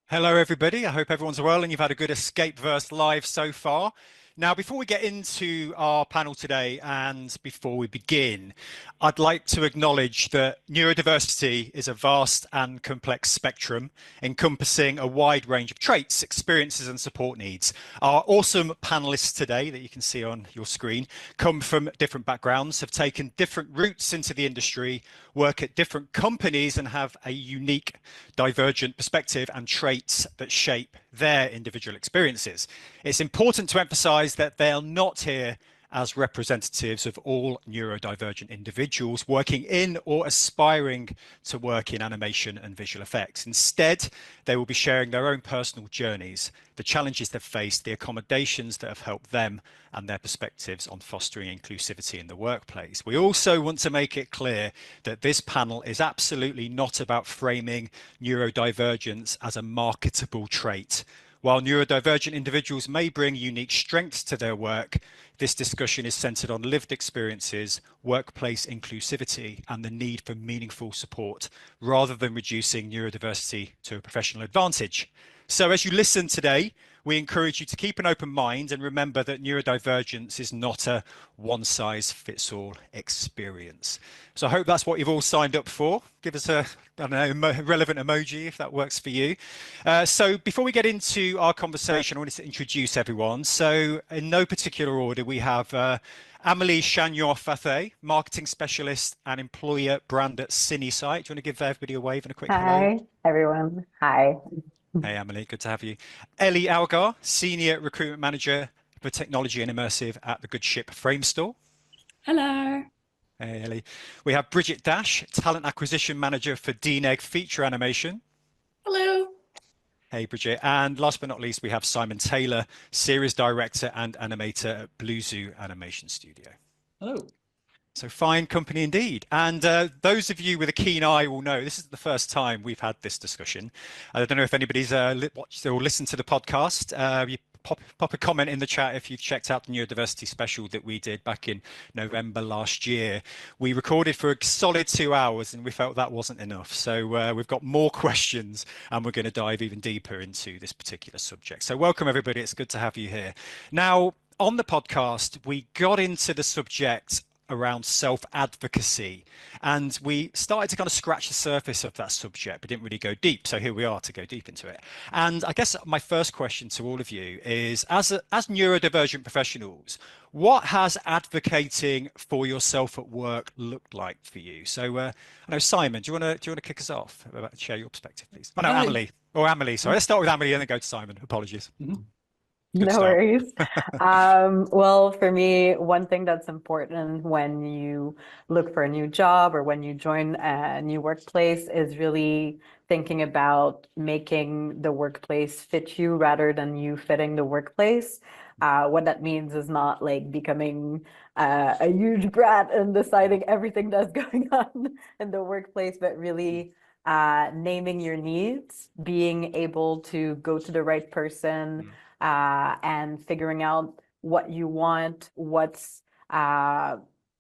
Hello, everybody. I hope everyone's well and you've had a good Escapeverse live so far. Now, before we get into our panel today and before we begin, I'd like to acknowledge that neurodiversity is a vast and complex spectrum encompassing a wide range of traits, experiences, and support needs. Our awesome panelists today that you can see on your screen come from different backgrounds, have taken different routes into the industry, work at different companies, and have a unique, divergent perspective and traits that shape their individual experiences. It's important to emphasize that they are not here as representatives of all neurodivergent individuals working in or aspiring to work in animation and visual effects. Instead, they will be sharing their own personal journeys, the challenges they've faced, the accommodations that have helped them, and their perspectives on fostering inclusivity in the workplace. We also want to make it clear that this panel is absolutely not about framing neurodivergence as a marketable trait. While neurodivergent individuals may bring unique strengths to their work, this discussion is centered on lived experiences, workplace inclusivity, and the need for meaningful support, rather than reducing neurodiversity to a professional advantage. So as you listen today, we encourage you to keep an open mind and remember that neurodivergence is not a one-size-fits-all experience. So I hope that's what you've all signed up for. Give us a, I don't know, relevant emoji if that works for you. So before we get into our conversation, I wanted to introduce everyone. So in no particular order, we have Amélie Chagnon-Fathay, marketing specialist and employer brand at CineSite. Do you want to give everybody a wave and a quick hello? Hi, everyone. Hi. Hey, Amélie, good to have you. Ellie Algar, Senior Recruitment Manager for Technology and Immersive at the Good Ship Frame Store. Hello. Hey, Ellie. We have Bridget Dash, Talent Acquisition Manager for DNEG Feature Animation. Hello. Hey, Bridget. And last but not least, we have Simon Taylor, Series Director and Animator at Blue Zoo Animation Studio. Hello. So fine company indeed. And those of you with a keen eye will know this is the first time we've had this discussion. I don't know if anybody's watched or listened to the podcast. You pop a comment in the chat if you've checked out the neurodiversity special that we did back in November last year. We recorded for a solid 2 hours and we felt that wasn't enough. So we've got more questions and we're going to dive even deeper into this particular subject. So welcome everybody. It's good to have you here. Now, on the podcast, we got into the subject around self-advocacy, and we started to kind of scratch the surface of that subject but didn't really go deep, so here we are to go deep into it. And I guess my first question to all of you is, as neurodivergent professionals, what has advocating for yourself at work looked like for you? So I know, Simon, do you want to kick us off, share your perspective, please? Oh no, Amélie, sorry, let's start with Amélie and then go to Simon. Apologies. Good No start. worries. Well, for me, one thing that's important when you look for a new job or when you join a new workplace is really thinking about making the workplace fit you rather than you fitting the workplace. What that means is not like becoming a huge brat and deciding everything that's going on in the workplace, but really naming your needs, being able to go to the right person, and figuring out what you want, what's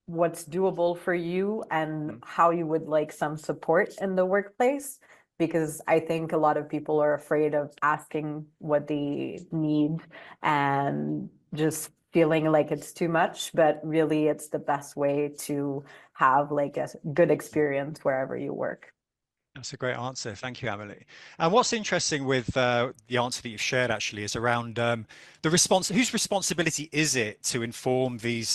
doable for you, and how you would like some support in the workplace. Because I think a lot of people are afraid of asking what they need and just feeling like it's too much, but really it's the best way to have like a good experience wherever you work. That's a great answer. Thank you, Amélie. And what's interesting with the answer that you've shared actually is around the response. Whose responsibility is it to inform these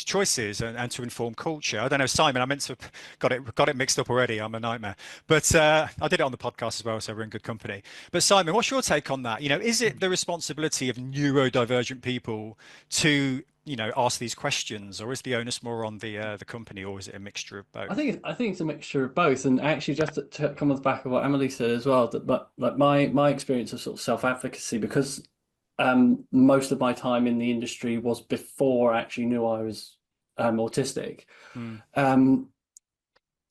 choices and to inform culture? I don't know, Simon. I meant to got it mixed up already. I'm a nightmare. But I did it on the podcast as well, so we're in good company. But Simon, what's your take on that? You know, is it the responsibility of neurodivergent people to ask these questions, or is the onus more on the company, or is it a mixture of both? I think it's a mixture of both. And actually, just to come on the back of what Amélie said as well, but like my experience of sort of self-advocacy, because most of my time in the industry was before I actually knew I was autistic.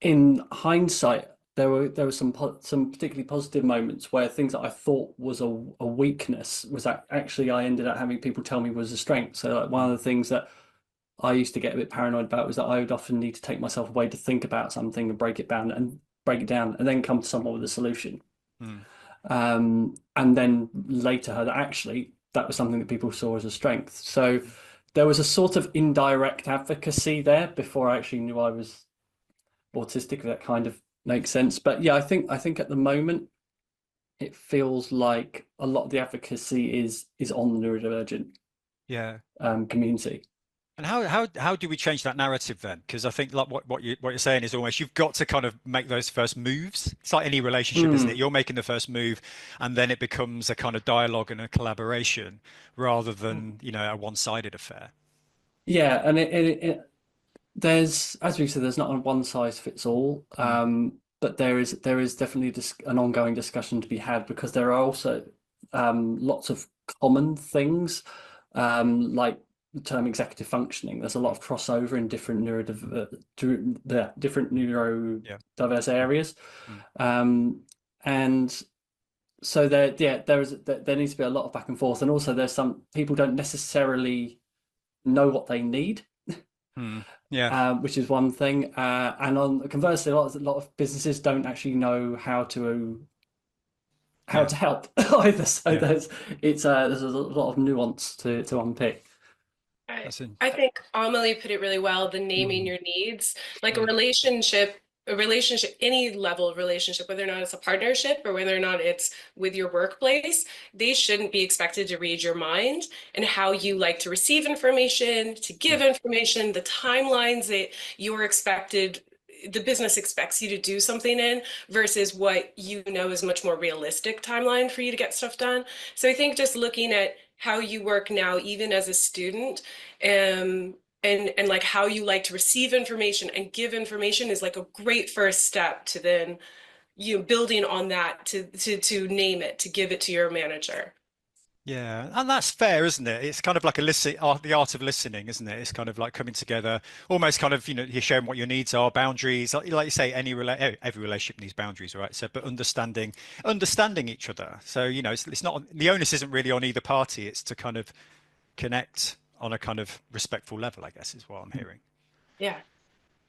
In hindsight, there were some particularly positive moments where things that I thought was a weakness was actually I ended up having people tell me was a strength. So like one of the things that I used to get a bit paranoid about was that I would often need to take myself away to think about something and break it down and then come to someone with a solution. and then later heard that actually that was something that people saw as a strength. So there was a sort of indirect advocacy there before I actually knew I was autistic, if that kind of makes sense. But yeah, I think at the moment it feels like a lot of the advocacy is on the neurodivergent community. And how do we change that narrative then? Because I think like what you're saying is almost you've got to kind of make those first moves. It's like any relationship, isn't it? You're making the first move, and then it becomes a kind of dialogue and a collaboration rather than, you know, a one-sided affair. Yeah, and there's, as we said, there's not a one size fits all. But there is definitely an ongoing discussion to be had, because there are also lots of common things, like the term executive functioning. There's a lot of crossover in different neurodiverse areas, and so there needs to be a lot of back and forth, and also there's some people don't necessarily know what they need. Which is one thing, and on conversely, a lot of businesses don't actually know how to help either. So there's a lot of nuance to unpick. I think Amelie put it really well, the naming your needs. Like a relationship, any level of relationship, whether or not it's a partnership or whether or not it's with your workplace, they shouldn't be expected to read your mind and how you like to receive information, to give information, the timelines that you're expected, the business expects you to do something in versus what you know is much more realistic timeline for you to get stuff done. So I think just looking at how you work now, even as a student, and like how you like to receive information and give information is like a great first step to then building on that to name it, to give it to your manager. Yeah, and that's fair, isn't it? It's kind of like the art of listening, isn't it? It's kind of like coming together, almost kind of, you know, you're sharing what your needs are, boundaries. Like you say, every relationship needs boundaries, right? So, but understanding each other. So, you know, it's not, the onus isn't really on either party. It's to kind of connect on a kind of respectful level, I guess, is what I'm hearing. Yeah.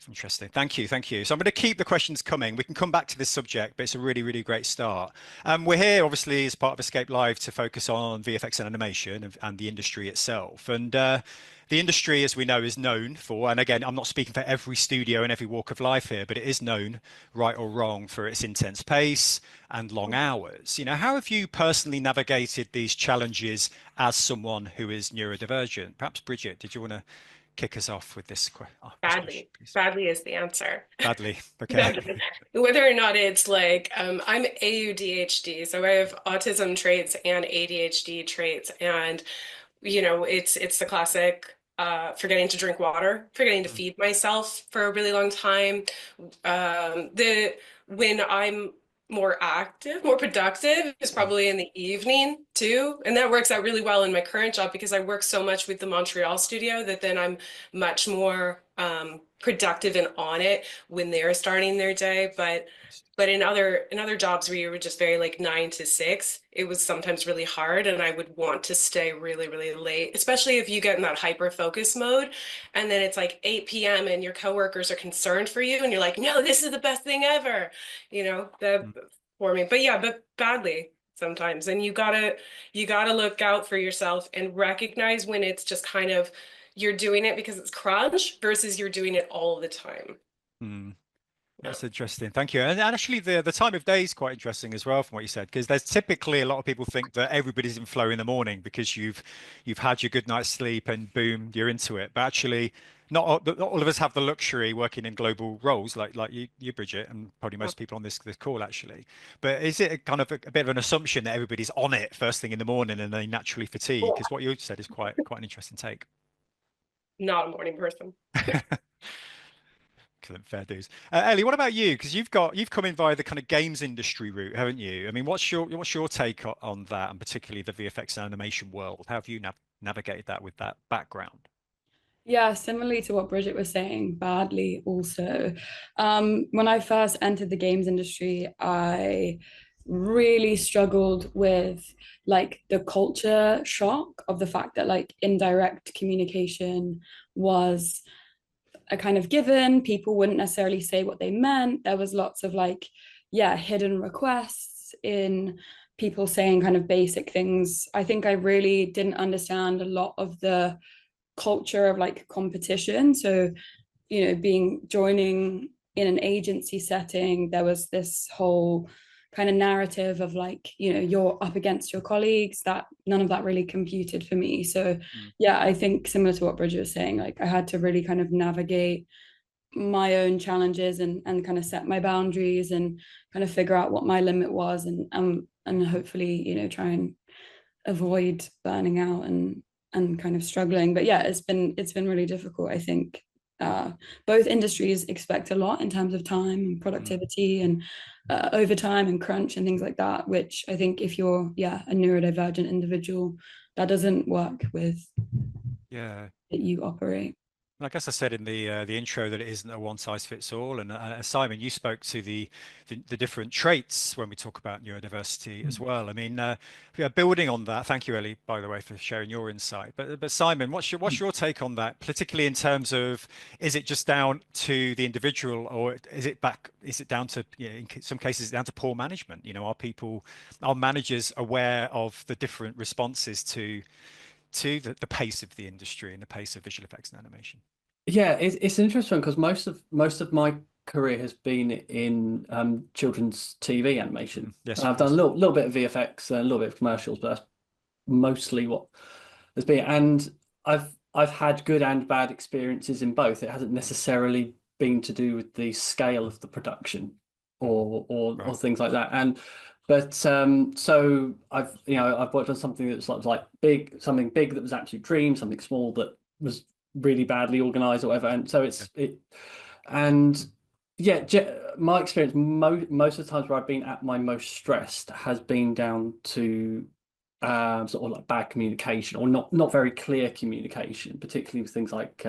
Interesting. Thank you. Thank you. So I'm going to keep the questions coming. We can come back to this subject, but it's a really, really great start. We're here, obviously, as part of Escape Live to focus on VFX and animation and the industry itself. And the industry, as we know, is known for, and again, I'm not speaking for every studio and every walk of life here, but it is known, right or wrong, for its intense pace and long hours. You know, how have you personally navigated these challenges as someone who is neurodivergent? Perhaps, Bridget, did you want to kick us off with this question? Badly is the answer. Badly. Okay. Badly. Whether or not it's like I'm AUDHD, so I have autism traits and ADHD traits, and you know it's the classic forgetting to drink water, forgetting to feed myself for a really long time. When I'm more active, more productive is probably in the evening too. And that works out really well in my current job because I work so much with the Montreal studio that then I'm much more productive and on it when they're starting their day. But in other jobs where you were just very like 9 to 6, it was sometimes really hard and I would want to stay really, really late, especially if you get in that hyper focus mode. And then it's like 8 p.m. and your coworkers are concerned for you and you're like, no, this is the best thing ever, you know, for me. But yeah, but badly sometimes. And you gotta look out for yourself and recognize when it's just kind of you're doing it because it's crunch versus you're doing it all the time. That's interesting. Thank you. And actually, the time of day is quite interesting as well, from what you said, because there's typically a lot of people think that everybody's in flow in the morning because you've had your good night's sleep and boom, you're into it. But actually, not all of us have the luxury working in global roles like you, Bridget, and probably most people on this call actually. But is it a kind of a bit of an assumption that everybody's on it first thing in the morning and they naturally fatigue? Because what you said is quite an interesting take. Not a morning person. Excellent, fair dues. Ellie, what about you? Because you've come in via the kind of games industry route, haven't you? I mean, what's your take on that, and particularly the VFX and animation world? How have you navigated that with that background? Yeah, similarly to what Bridget was saying, badly also. When I first entered the games industry, I really struggled with like the culture shock of the fact that like indirect communication was a kind of given. People wouldn't necessarily say what they meant. There was lots of like, yeah, hidden requests in people saying kind of basic things. I think I really didn't understand a lot of the culture of like competition. So, you know, joining in an agency setting, there was this whole kind of narrative of like, you know, you're up against your colleagues, that none of that really computed for me. So yeah, I think similar to what Bridget was saying, like I had to really kind of navigate my own challenges and kind of set my boundaries and kind of figure out what my limit was, and hopefully, you know, try and avoid burning out and kind of struggling. But yeah, it's been really difficult. I think both industries expect a lot in terms of time and productivity and overtime and crunch and things like that, which I think if you're a neurodivergent individual, that doesn't work with that you operate. I guess I said in the intro that it isn't a one size fits all. And Simon, you spoke to the different traits when we talk about neurodiversity as well. I mean, building on that, thank you, Ellie, by the way, for sharing your insight. But Simon, what's your take on that, particularly in terms of, is it just down to the individual, or is it down to, you know, in some cases down to poor management? You know, are managers aware of the different responses to the pace of the industry and the pace of visual effects and animation? Yeah, it's interesting because most of my career has been in children's TV animation. Yes, I've done a little bit of VFX and a little bit of commercials, but that's mostly what has been. And I've had good and bad experiences in both. It hasn't necessarily been to do with the scale of the production or things like that. But so I've worked on something that was like something big that was actually dream, something small that was really badly organized or whatever. And so my experience most of the times where I've been at my most stressed has been down to sort of like bad communication or not very clear communication, particularly with things like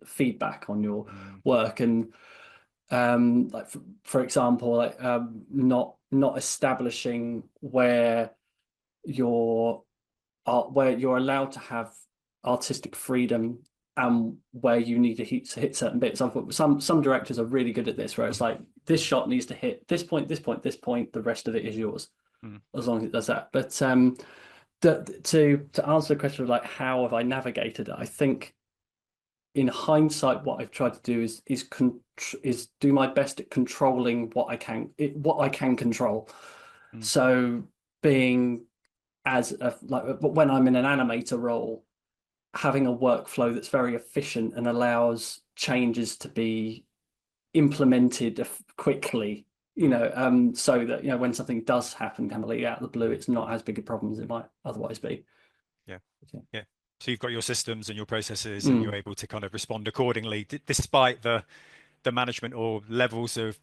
feedback on your work and like for example, like not establishing where you're allowed to have artistic freedom and where you need to hit certain bits. Some directors are really good at this, where it's like this shot needs to hit this point, this point, this point. The rest of it is yours, as long as it does that. But to answer the question of like how have I navigated it, I think in hindsight, what I've tried to do is do my best at controlling what I can control. So being when I'm in an animator role, having a workflow that's very efficient and allows changes to be implemented quickly, you know, so that, you know, when something does happen completely out of the blue, it's not as big a problem as it might otherwise be. Yeah. So you've got your systems and your processes, and you're able to kind of respond accordingly, despite the management or levels of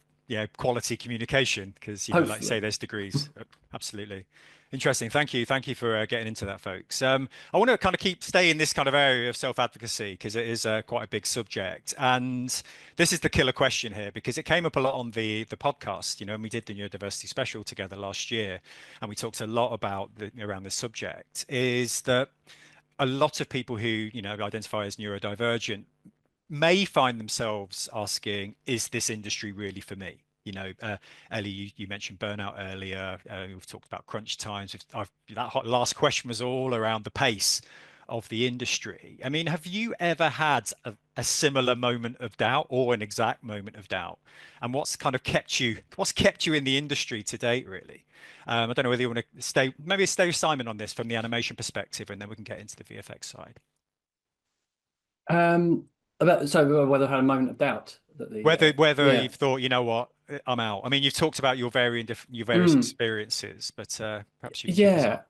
quality communication, because you know, like you say, there's degrees. Absolutely. Interesting. Thank you for getting into that, folks. I want to kind of stay in this kind of area of self-advocacy, because it is quite a big subject, and this is the killer question here, because it came up a lot on the podcast, you know, and we did the neurodiversity special together last year, and we talked a lot about around this subject, is that a lot of people who, you know, identify as neurodivergent may find themselves asking, is this industry really for me? You know, Ellie, you mentioned burnout earlier. We've talked about crunch times. That last question was all around the pace of the industry. I mean, have you ever had a similar moment of doubt, or an exact moment of doubt? And what's kept you in the industry to date, really? I don't know whether you want to stay with Simon on this from the animation perspective, and then we can get into the VFX side. Whether I had a moment of doubt that whether you've thought, you know what, I'm out. I mean, you've talked about your various experiences, but perhaps you can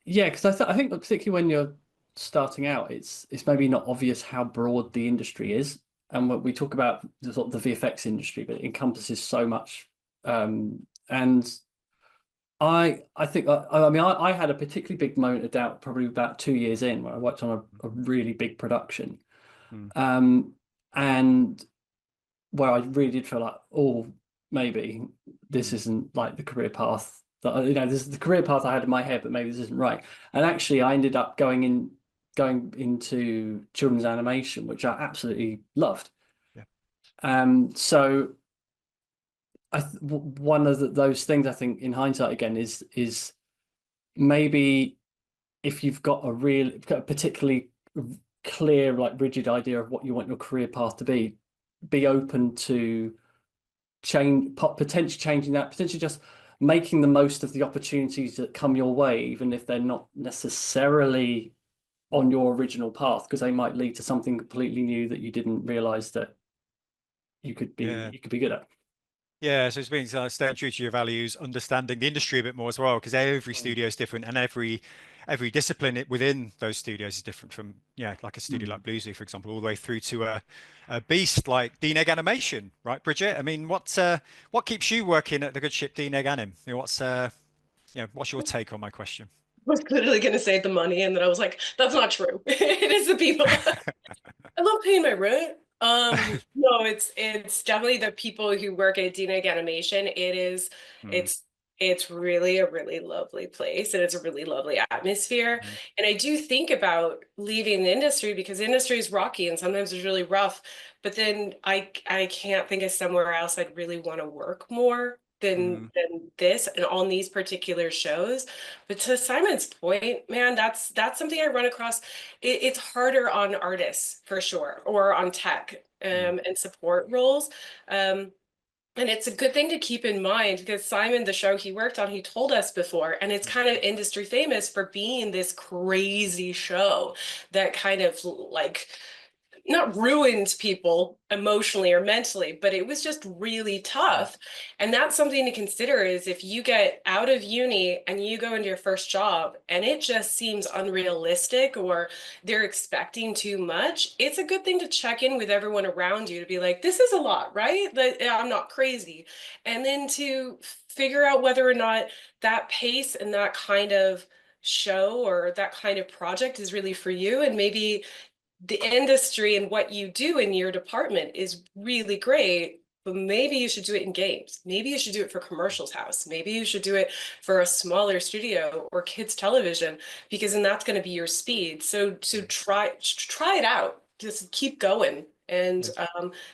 because I think particularly when you're starting out, it's maybe not obvious how broad the industry is. And when we talk about the VFX industry, but it encompasses so much. And I think I had a particularly big moment of doubt probably about 2 years in, where I worked on a really big production, and where I really did feel like, oh, maybe this isn't like the career path that, you know, this is the career path I had in my head, but maybe this isn't right. And actually, I ended up going into children's animation, which I absolutely loved. So one of those things, I think, in hindsight again, is maybe if you've got a particularly clear, like rigid idea of what you want your career path to be open to potentially changing that, potentially just making the most of the opportunities that come your way, even if they're not necessarily on your original path, because they might lead to something completely new that you didn't realize that you could be good at. Yeah, so it's being staying true to your values, understanding the industry a bit more as well, because every studio is different, and every discipline within those studios is different. From like a studio like Bluesy, for example, all the way through to a beast like DNEG Animation, right, Bridget? I mean, what keeps you working at the good ship DNEG Anim? What's your take on my question? I was literally going to say the money, and then I was like, that's not true. It is the people. I love paying my rent. No, it's definitely the people who work at DNEG Animation. It's really a really lovely place, and it's a really lovely atmosphere. And I do think about leaving the industry, because the industry is rocky and sometimes it's really rough. But then I can't think of somewhere else I'd really want to work more than this and on these particular shows. But to Simon's point, man, that's something I run across. It's harder on artists for sure, or on tech and support roles. And it's a good thing to keep in mind, because Simon, the show he worked on, he told us before, and it's kind of industry famous for being this crazy show that kind of like not ruined people emotionally or mentally, but it was just really tough. And that's something to consider, is if you get out of uni and you go into your first job and it just seems unrealistic, or they're expecting too much, it's a good thing to check in with everyone around you to be like, this is a lot, right? That I'm not crazy. And then to figure out whether or not that pace and that kind of show or that kind of project is really for you. And maybe the industry and what you do in your department is really great, but maybe you should do it in games. Maybe you should do it for Commercials House. Maybe you should do it for a smaller studio or kids television, because then that's going to be your speed. So try it out. Just keep going. And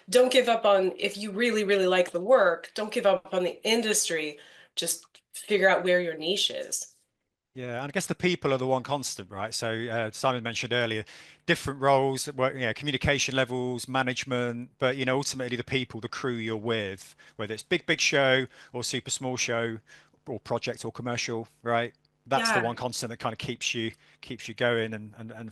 don't give up on, if you really, really like the work, don't give up on the industry. Just figure out where your niche is. Yeah, and I guess the people are the one constant, right? So Simon mentioned earlier, different roles, communication levels, management, but ultimately the people, the crew you're with, whether it's big show or super small show or project or commercial, right? That's the one constant that kind of keeps you going and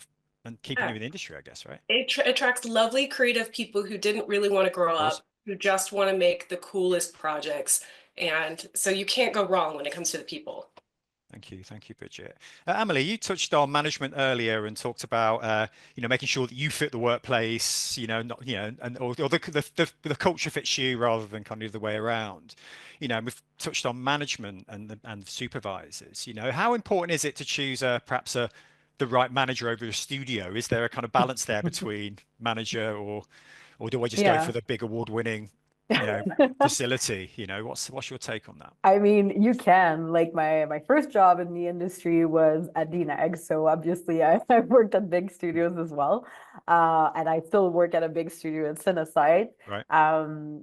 keeping you in the industry, I guess, right? It attracts lovely creative people who didn't really want to grow up, who just want to make the coolest projects. And so you can't go wrong when it comes to the people. Thank you, Bridget. Emily, you touched on management earlier and talked about making sure that you fit the workplace, not or the culture fits you rather than kind of the way around. We've touched on management and supervisors. How important is it to choose perhaps the right manager over a studio? Is there a kind of balance there between manager or do I just go for the big award-winning facility? What's your take on that? I mean, you can. Like my first job in the industry was at DNEG, so obviously I've worked at big studios as well, and I still work at a big studio at Cinesite. Right.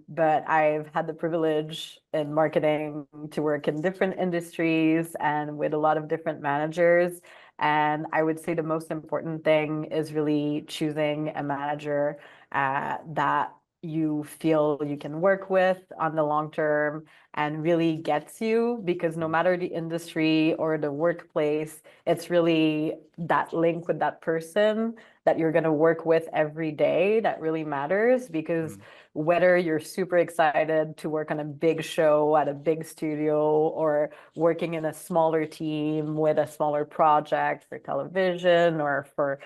But I've had the privilege in marketing to work in different industries and with a lot of different managers. And I would say the most important thing is really choosing a manager that you feel you can work with on the long term and really gets you, because no matter the industry or the workplace, it's really that link with that person that you're going to work with every day that really matters. Because whether you're super excited to work on a big show at a big studio or working in a smaller team with a smaller project for television or for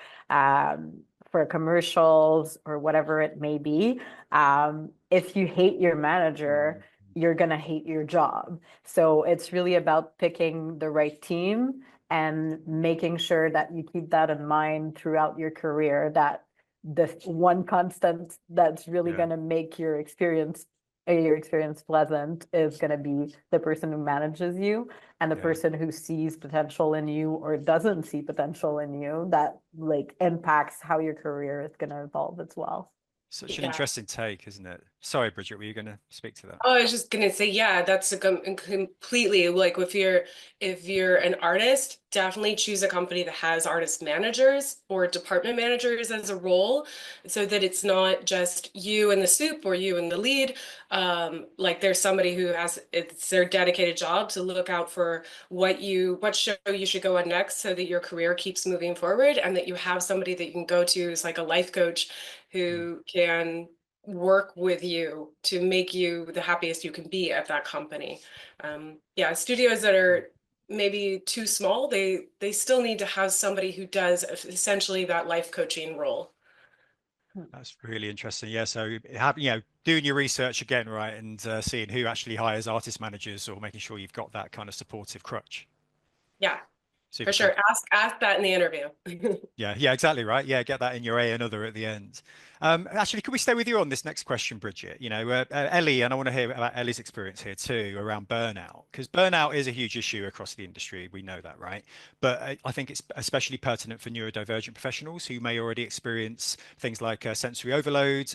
commercials or whatever it may be, if you hate your manager, you're going to hate your job. So it's really about picking the right team and making sure that you keep that in mind throughout your career, that the one constant that's really going to make your experience pleasant is going to be the person who manages you, and the person who sees potential in you or doesn't see potential in you, that like impacts how your career is going to evolve as well. Such an interesting take, isn't it? Sorry, Bridget, were you going to speak to that? Oh, I was just gonna say, yeah, that's completely like if you're an artist, definitely choose a company that has artist managers or department managers as a role, so that it's not just you and the soup or you and the lead. Like there's somebody who it's their dedicated job to look out for what show you should go on next, so that your career keeps moving forward, and that you have somebody that you can go to who's like a life coach who can work with you to make you the happiest you can be at that company. Yeah, studios that are maybe too small, they still need to have somebody who does essentially that life coaching role. That's really interesting. Yeah, so doing your research again, right, and seeing who actually hires artist managers, or making sure you've got that kind of supportive crutch. Yeah, Super for sure. cool. Ask that in the interview. Yeah, exactly right. Yeah, get that in your A and other at the end. Actually, could we stay with you on this next question, Bridget? Ellie, and I want to hear about Ellie's experience here too around burnout, because burnout is a huge issue across the industry. We know that, right? But I think it's especially pertinent for neurodivergent professionals who may already experience things like sensory overload.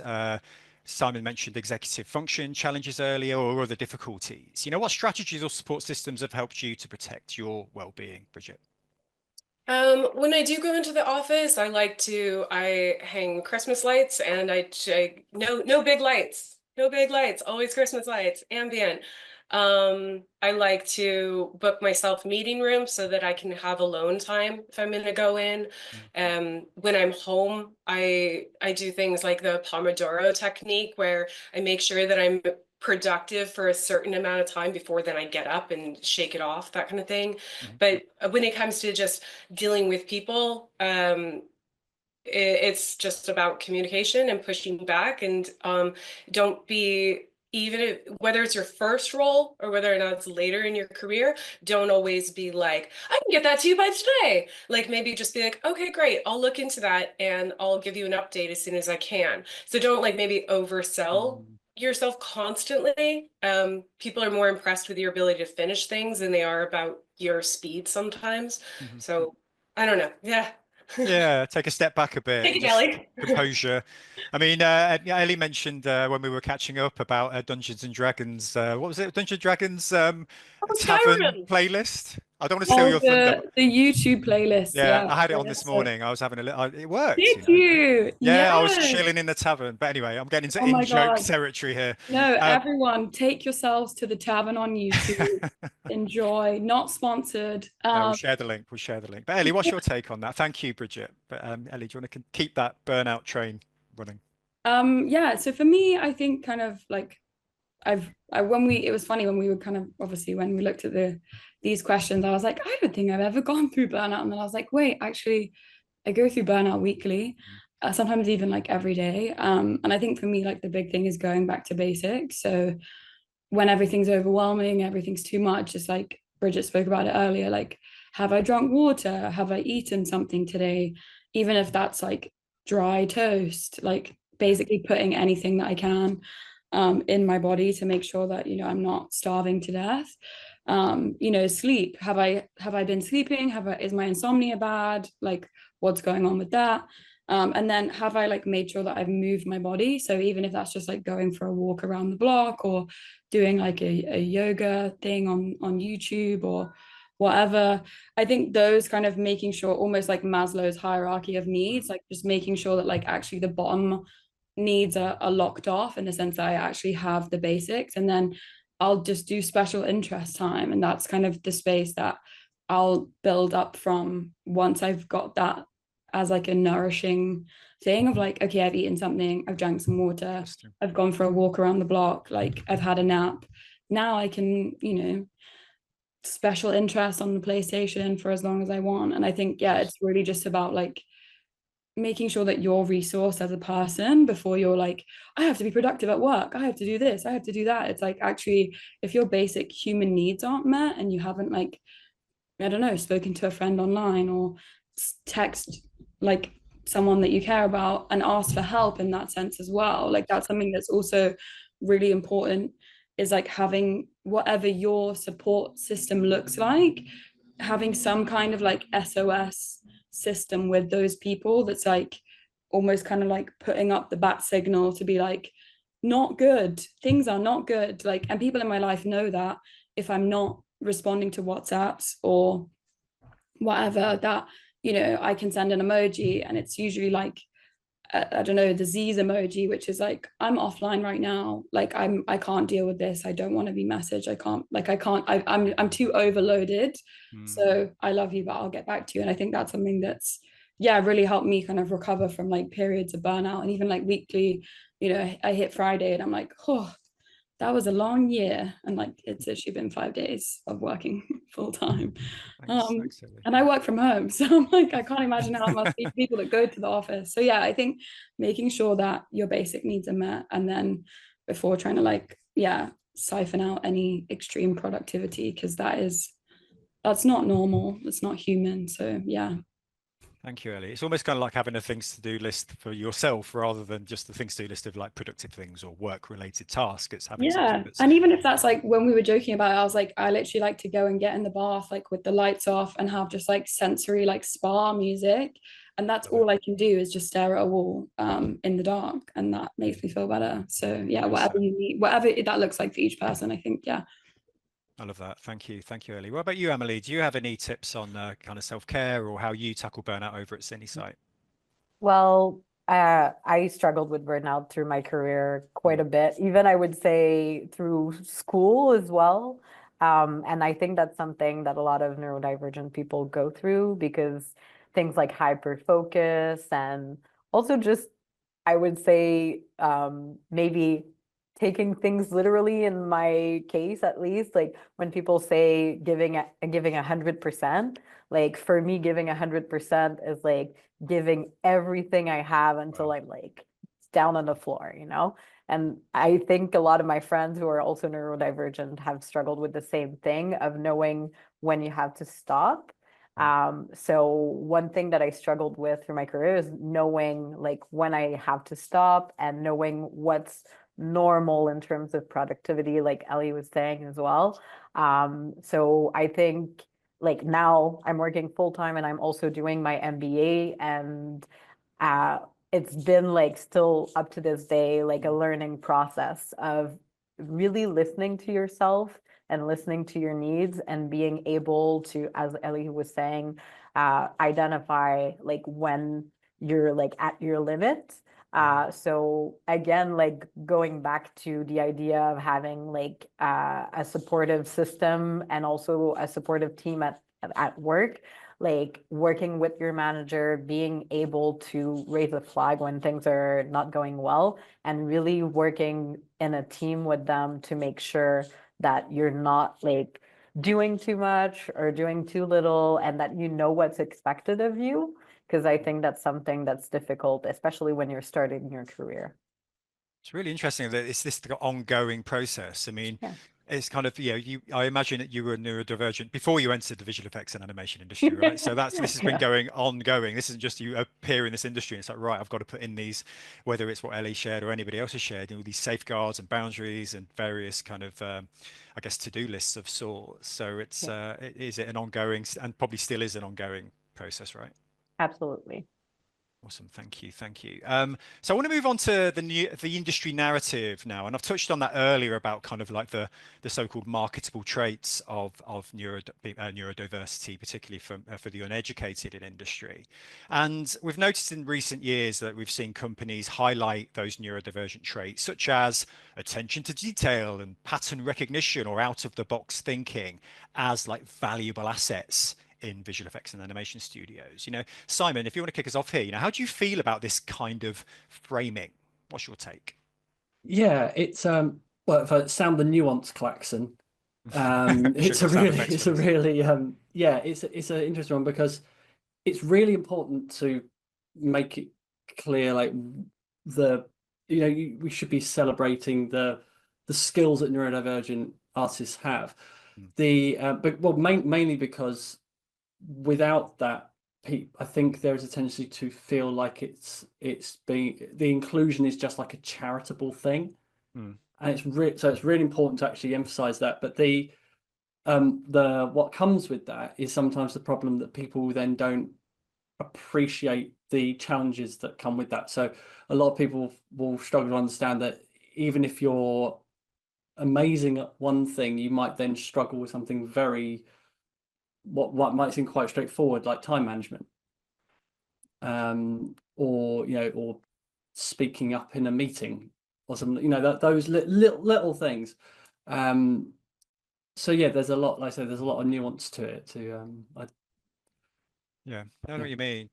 Simon mentioned executive function challenges earlier, or other difficulties. What strategies or support systems have helped you to protect your well-being, Bridget? When I do go into the office, I hang Christmas lights, and no big lights, no big lights, always Christmas lights, ambient. I like to book myself meeting rooms so that I can have alone time if I'm gonna go in. When I'm home, I do things like the Pomodoro technique, where I make sure that I'm productive for a certain amount of time before then I get up and shake it off, that kind of thing. But when it comes to just dealing with people, it's just about communication and pushing back, and don't be, whether it's your first role or whether or not it's later in your career, don't always be like, I can get that to you by today. Like maybe just be like, okay, great, I'll look into that and I'll give you an update as soon as I can. So don't like maybe oversell yourself constantly. People are more impressed with your ability to finish things than they are about your speed sometimes. So I don't know. Yeah. Yeah, take a step back a bit. Thank you, Just Kelly. composure. I mean, Ellie mentioned when we were catching up about Dungeons and Dragons. What was it? Dungeons and Dragons tavern Skyrim. playlist. I don't want to steal your thunder. The YouTube playlist. Yeah, Yeah, I had it on this morning. I was having a little. It worked. Did you? Yeah, I was Yes. chilling in the tavern. But anyway, I'm getting into Oh my in-joke God. territory here. No, everyone, take yourselves to the tavern on YouTube. Enjoy. Not sponsored. No, we'll share the link. We'll share the link. But Ellie, what's your take on that? Thank you, Bridget. But Ellie, do you want to keep that burnout train running? Yeah. So for me, I think kind of like it was funny when we were kind of, obviously when we looked at these questions, I was like, I don't think I've ever gone through burnout. And then I was like, wait, actually, I go through burnout weekly, sometimes even like every day. And I think for me, like the big thing is going back to basics. So when everything's overwhelming, everything's too much, just like Bridget spoke about it earlier, like, have I drunk water? Have I eaten something today? Even if that's like dry toast, like basically putting anything that I can in my body to make sure that, I'm not starving to death. Sleep. Have I been sleeping? Is my insomnia bad? Like, what's going on with that? And then have I like made sure that I've moved my body? So even if that's just like going for a walk around the block, or doing like a yoga thing on YouTube or whatever, I think those kind of making sure, almost like Maslow's hierarchy of needs, like just making sure that like actually the bottom needs are locked off, in the sense that I actually have the basics, and then I'll just do special interest time, and that's kind of the space that I'll build up from once I've got that as like a nourishing thing of like, okay, I've eaten something, I've drank some water, I've gone for a walk around the block, like I've had a nap. Now I can, special interest on the PlayStation for as long as I want. And I think, yeah, it's really just about like making sure that you're resourced as a person before you're like, I have to be productive at work, I have to do this, I have to do that. It's like, actually, if your basic human needs aren't met, and you haven't like, I don't know, spoken to a friend online, or text like someone that you care about and ask for help in that sense as well, like that's something that's also really important, is like having, whatever your support system looks like, having some kind of like SOS system with those people, that's like almost kind of like putting up the bat signal to be like, not good. Things are not good. Like, and people in my life know that if I'm not responding to WhatsApps or whatever, that, you know, I can send an emoji and it's usually like, I don't know, the Z's emoji, which is like, I'm offline right now. Like, I can't deal with this. I don't want to be messaged. I'm too overloaded. So I love you, but I'll get back to you. And I think that's something that's, yeah, really helped me kind of recover from like periods of burnout. And even like weekly, you know, I hit Friday and I'm like, oh, that was a long year. And like, it's actually been 5 days of working full time. Thanks, And I work from home. So I'm like, I can't imagine how it must be for people that go to the office. So yeah, I think making sure that your basic needs are met, and then before trying to like, yeah, siphon out any extreme productivity, because that's not normal. It's not human. So yeah. Thank you, Ellie. It's almost kind of like having a things to do list for yourself rather than just the things to do list of like productive things or work related tasks. It's having something that's, and even if that's like when we were joking about it, I was like, I literally like to go and get in the bath like with the lights off and have just like sensory like spa music, and that's all I can do is just stare at a wall in the dark, and that makes me feel better. So yeah, whatever you need, whatever that looks like for each person, I think. Yeah, I love that. Thank you, Ellie. What about you, Emily? Do you have any tips on kind of self-care or how you tackle burnout over at Sydney site? Well, I struggled with burnout through my career quite a bit, even I would say through school as well. And I think that's something that a lot of neurodivergent people go through, because things like hyper focus and also just, I would say, maybe taking things literally in my case, at least, like when people say giving 100%, like for me, giving 100% is like giving everything I have until I'm like down on the floor, you know? And I think a lot of my friends who are also neurodivergent have struggled with the same thing of knowing when you have to stop. So one thing that I struggled with through my career is knowing like when I have to stop and knowing what's normal in terms of productivity, like Ellie was saying as well. So I think like now I'm working full time and I'm also doing my MBA, and it's been like still up to this day like a learning process of really listening to yourself and listening to your needs and being able to, as Ellie was saying, identify like when you're like at your limit. So again, like going back to the idea of having like a supportive system and also a supportive team at work, like working with your manager, being able to raise a flag when things are not going well, and really working in a team with them to make sure that you're not like doing too much or doing too little, and that you know what's expected of you. Because I think that's something that's difficult, especially when you're starting your career. It's really interesting that it's this ongoing process. I mean, it's kind of, I imagine that you were neurodivergent before you entered the visual effects and animation industry, right? So this has been going ongoing. This isn't just you appear in this industry and it's like, right, I've got to put in these, whether it's what Ellie shared or anybody else has shared, these safeguards and boundaries and various kind of, I guess, to-do lists of sorts. So it is an ongoing, and probably still is an ongoing process, right? Absolutely. Awesome, thank you. So I want to move on to the industry narrative now, and I've touched on that earlier about kind of like the so-called marketable traits of neurodiversity, particularly for the uneducated in industry. And we've noticed in recent years that we've seen companies highlight those neurodivergent traits, such as attention to detail and pattern recognition or out-of-the-box thinking, as like valuable assets in visual effects and animation studios. Simon, if you want to kick us off here, how do you feel about this kind of framing? What's your take? Yeah, it's well, if I sound the nuance klaxon, it's an interesting one, because it's really important to make it clear, like we should be celebrating the skills that neurodivergent artists have. Mainly because without that, I think there is a tendency to feel like the inclusion is just like a charitable thing, and it's really important to actually emphasize that. But what comes with that is sometimes the problem that people then don't appreciate the challenges that come with that. So a lot of people will struggle to understand that even if you're amazing at one thing, you might then struggle with something very, what might seem quite straightforward, like time management, or or speaking up in a meeting or something, those little things. So yeah, there's a lot, like I say, there's a lot of nuance to it Yeah, I know what you mean.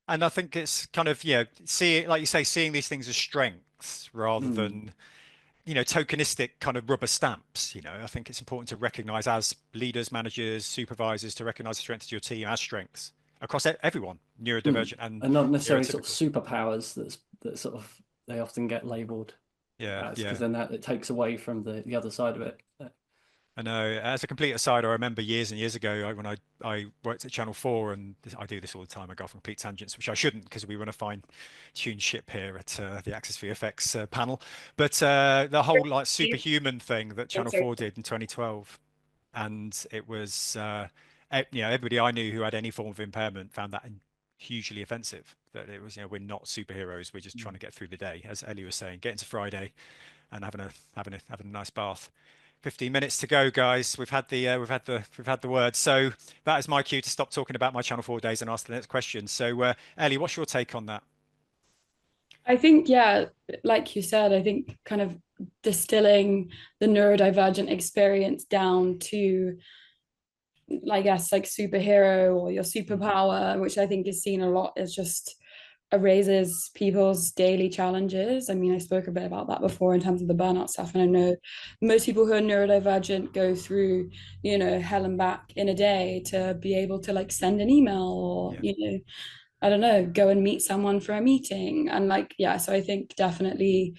And I think it's kind of, like you say, seeing these things as strengths rather than, tokenistic kind of rubber stamps. I think it's important to recognize, as leaders, managers, supervisors, to recognize the strengths of your team as strengths across everyone, neurodivergent and not necessarily sort of neurotypical. superpowers that sort of they often get labeled as, because then that it takes away from the other side of it. I know. As a complete aside, I remember years and years ago when I worked at Channel 4, and I do this all the time. I go off on complete tangents, which I shouldn't, because we run a fine-tuned ship here at the Access VFX panel. But the whole like superhuman thing that Channel 4 did in 2012, and it was everybody I knew who had any form of impairment found that hugely offensive. That it was, we're not superheroes. We're just trying to get through the day, as Ellie was saying, get into Friday and having a nice bath. 15 minutes to go, guys. We've had the word. So that is my cue to stop talking about my Channel 4 days and ask the next question. So Ellie, what's your take on that? I think, yeah, like you said, I think kind of distilling the neurodivergent experience down to, I guess, like superhero or your superpower, which I think is seen a lot as just raises people's daily challenges. I mean, I spoke a bit about that before in terms of the burnout stuff, and I know most people who are neurodivergent go through, hell and back in a day to be able to like send an email or, I don't know, go and meet someone for a meeting. And like, yeah, so I think definitely,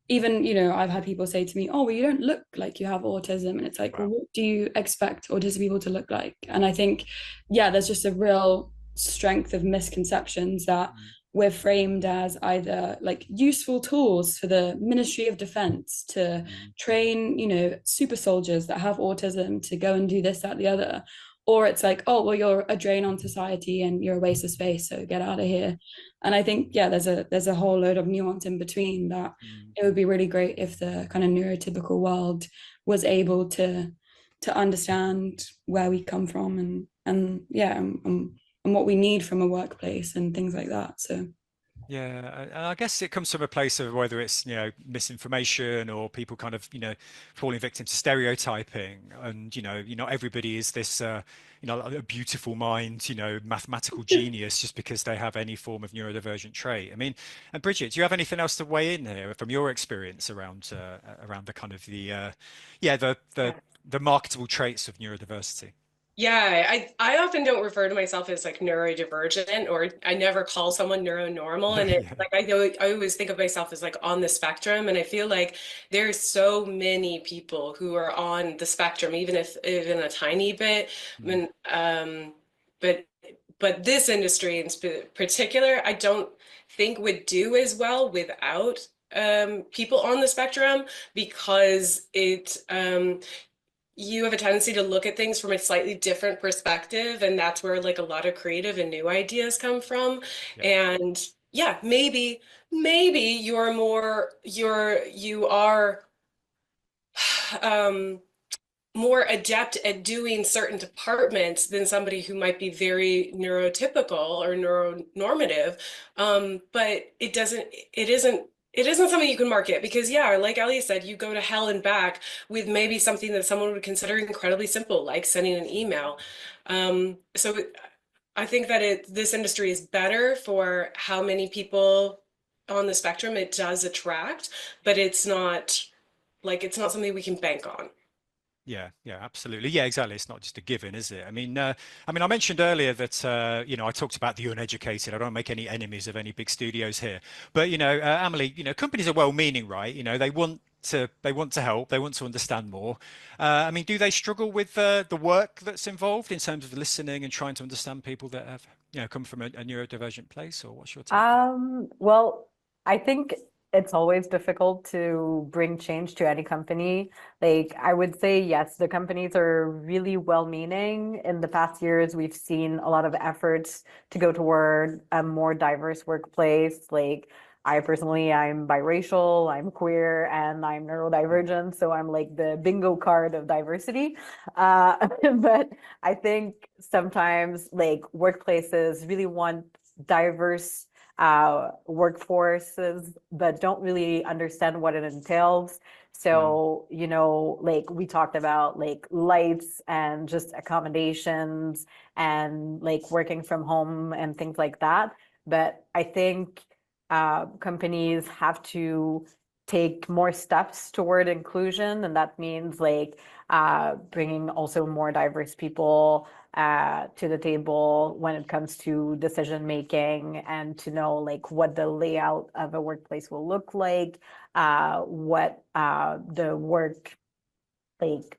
even, I've had people say to me, oh, well, you don't look like you have autism. And it's like, wow. Well, what do you expect autistic people to look like? And I think, yeah, there's just a real strength of misconceptions that we're framed as either like useful tools for the Ministry of Defense to train, super soldiers that have autism to go and do this, that, the other. Or it's like, oh, well, you're a drain on society and you're a waste of space, so get out of here. And I think, yeah, there's a whole load of nuance in between that it would be really great if the kind of neurotypical world was able to understand where we come from and what we need from a workplace and things like that. So yeah, and I guess it comes from a place of whether it's misinformation or people kind of falling victim to stereotyping, and not everybody is this a beautiful mind, mathematical genius just because they have any form of neurodivergent trait. I mean, and Bridget, do you have anything else to weigh in here from your experience around the kind of the marketable traits of neurodiversity? Yeah, I often don't refer to myself as like neurodivergent, or I never call someone neuronormal. And it's like I always think of myself as like on the spectrum. And I feel like there's so many people who are on the spectrum, even a tiny bit. But this industry in particular, I don't think would do as well without people on the spectrum, because you have a tendency to look at things from a slightly different perspective, and that's where like a lot of creative and new ideas come from. And yeah, maybe you are more adept at doing certain departments than somebody who might be very neurotypical or neuronormative, but it isn't something you can market, because yeah, like Ellie said, you go to hell and back with maybe something that someone would consider incredibly simple, like sending an email. So I think that this industry is better for how many people on the spectrum it does attract, but it's not something we can bank on. Yeah, absolutely. Yeah, exactly. It's not just a given, is it? I mean, I mentioned earlier that I talked about the uneducated. I don't make any enemies of any big studios here, but Amelie, companies are well-meaning, right? They want to help, they want to understand more. I mean, do they struggle with the work that's involved in terms of listening and trying to understand people that have come from a neurodivergent place, or what's your take? Well, I think it's always difficult to bring change to any company. Like, I would say, yes, the companies are really well-meaning. In the past years, we've seen a lot of efforts to go toward a more diverse workplace. Like, I personally, I'm biracial, I'm queer, and I'm neurodivergent. So I'm like the bingo card of diversity. But I think sometimes like workplaces really want diverse workforces, but don't really understand what it entails. So, you know, like we talked about like lights and just accommodations and like working from home and things like that. But I think companies have to take more steps toward inclusion, and that means like bringing also more diverse people to the table when it comes to decision making, and to know like what the layout of a workplace will look like, what the work like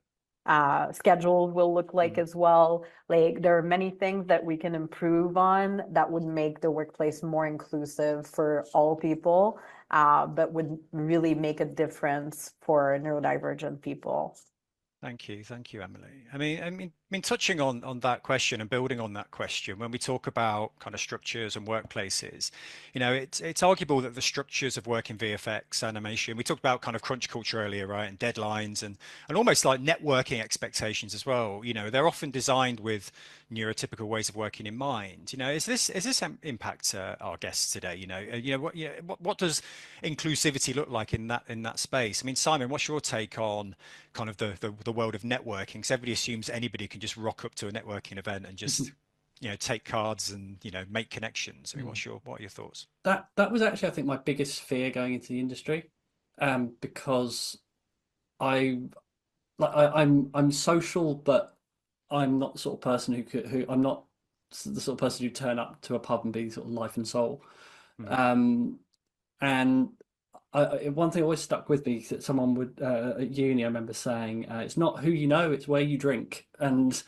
schedule will look like as well. Like there are many things that we can improve on that would make the workplace more inclusive for all people, but would really make a difference for neurodivergent people. Thank you, Emily. I mean, touching on that question and building on that question, when we talk about kind of structures and workplaces, you know, it's arguable that the structures of work in VFX animation, we talked about kind of crunch culture earlier, right, and deadlines and almost like networking expectations as well. You know, they're often designed with neurotypical ways of working in mind. You know, is this impact our guests today? What does inclusivity look like in that space? I mean, Simon, what's your take on kind of the world of networking? Because everybody assumes anybody can just rock up to a networking event and just take cards and make connections. I mean, what are your thoughts? That was actually, I think, my biggest fear going into the industry, because I'm social, but I'm not the sort of person who I'm not the sort of person who turn up to a pub and be sort of life and soul. And one thing always stuck with me is that someone would at uni, I remember saying, "It's not who you know, it's where you drink." And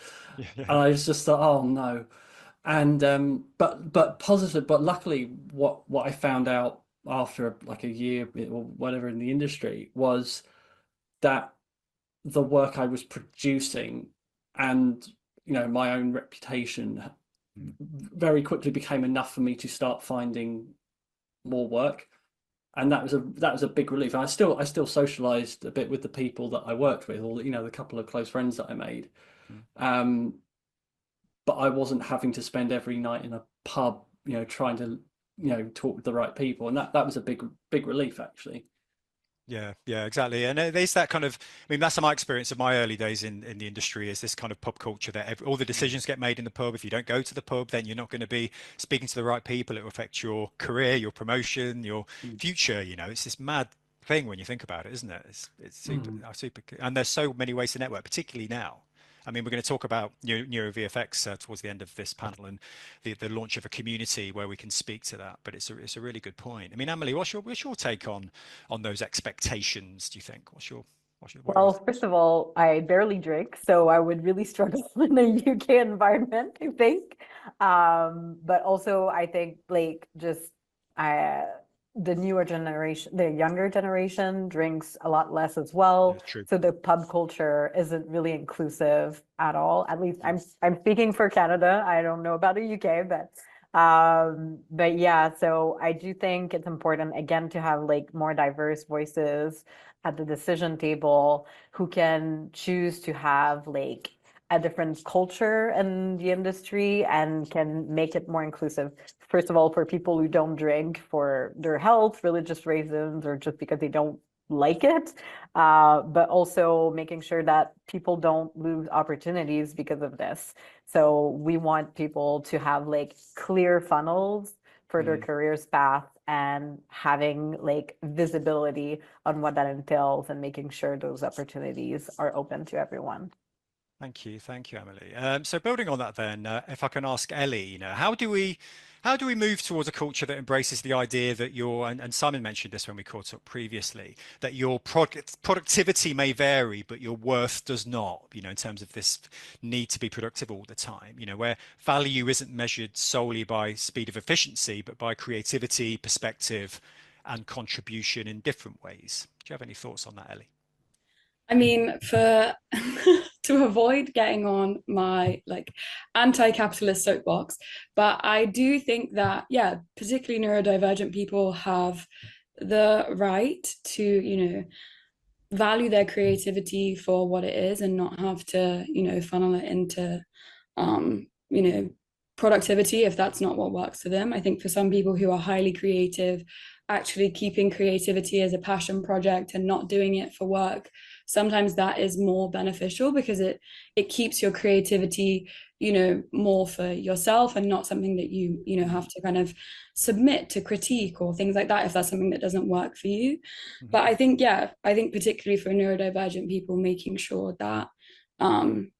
I just thought, "Oh no." And but positive, but luckily, what I found out after like a year or whatever in the industry was that the work I was producing and my own reputation very quickly became enough for me to start finding more work. And that was a big relief. And I still socialized a bit with the people that I worked with, or the couple of close friends that I made. But I wasn't having to spend every night in a pub, trying to talk with the right people, and that was a big relief actually. Yeah, exactly. And there's that kind of, I mean, that's my experience of my early days in the industry, is this kind of pub culture that all the decisions get made in the pub. If you don't go to the pub, then you're not going to be speaking to the right people. It will affect your career, your promotion, your future. It's this mad thing when you think about it, isn't it? It's super, and there's so many ways to network, particularly now. I mean, we're going to talk about Neuro VFX towards the end of this panel, and the launch of a community where we can speak to that. But it's a really good point. I mean, Emily, what's your take on those expectations? Do you think? Well, first of all, I barely drink, so I would really struggle in a UK environment, I think. But also, I think like just the newer generation, the younger generation drinks a lot less as well. True. So the pub culture isn't really inclusive at all. At least I'm speaking for Canada. I don't know about the UK, but yeah, so I do think it's important again to have like more diverse voices at the decision table who can choose to have like a different culture in the industry and can make it more inclusive. First of all, for people who don't drink for their health, religious reasons, or just because they don't like it, but also making sure that people don't lose opportunities because of this. So we want people to have like clear funnels for their careers path, and having like visibility on what that entails and making sure those opportunities are open to everyone. Thank you, Emily. So building on that, then, if I can ask Ellie, how do we move towards a culture that embraces the idea that and Simon mentioned this when we caught up previously, that your productivity may vary, but your worth does not, in terms of this need to be productive all the time, where value isn't measured solely by speed of efficiency, but by creativity, perspective, and contribution in different ways. Do you have any thoughts on that, Ellie? I mean, for to avoid getting on my like anti-capitalist soapbox, but I do think that, yeah, particularly neurodivergent people have the right to, you know, value their creativity for what it is and not have to, you know, funnel it into, you know, productivity if that's not what works for them. I think for some people who are highly creative, actually keeping creativity as a passion project and not doing it for work, sometimes that is more beneficial because it keeps your creativity, you know, more for yourself and not something that you know have to kind of submit to critique or things like that if that's something that doesn't work for you. But I think, yeah, I think particularly for neurodivergent people, making sure that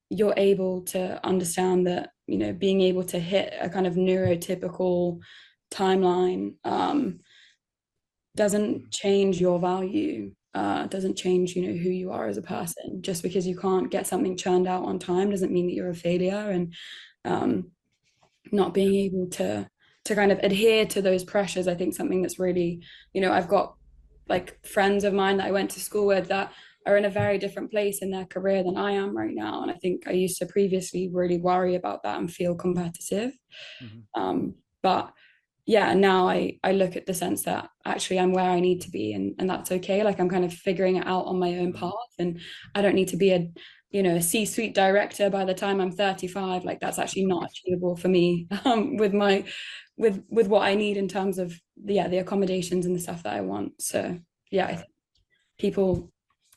you're able to understand that, you know, being able to hit a kind of neurotypical timeline doesn't change your value, doesn't change, you know, who you are as a person. Just because you can't get something churned out on time doesn't mean that you're a failure. And not being able to kind of adhere to those pressures, I think something that's really, you know, I've got like friends of mine that I went to school with that are in a very different place in their career than I am right now. And I think I used to previously really worry about that and feel competitive. But yeah, now I look at the sense that actually I'm where I need to be, and that's okay. Like I'm kind of figuring it out on my own path, and I don't need to be a, you know, a C-suite director by the time I'm 35. Like that's actually not achievable for me with my with what I need in terms of the accommodations and the stuff that I want. So yeah, I think people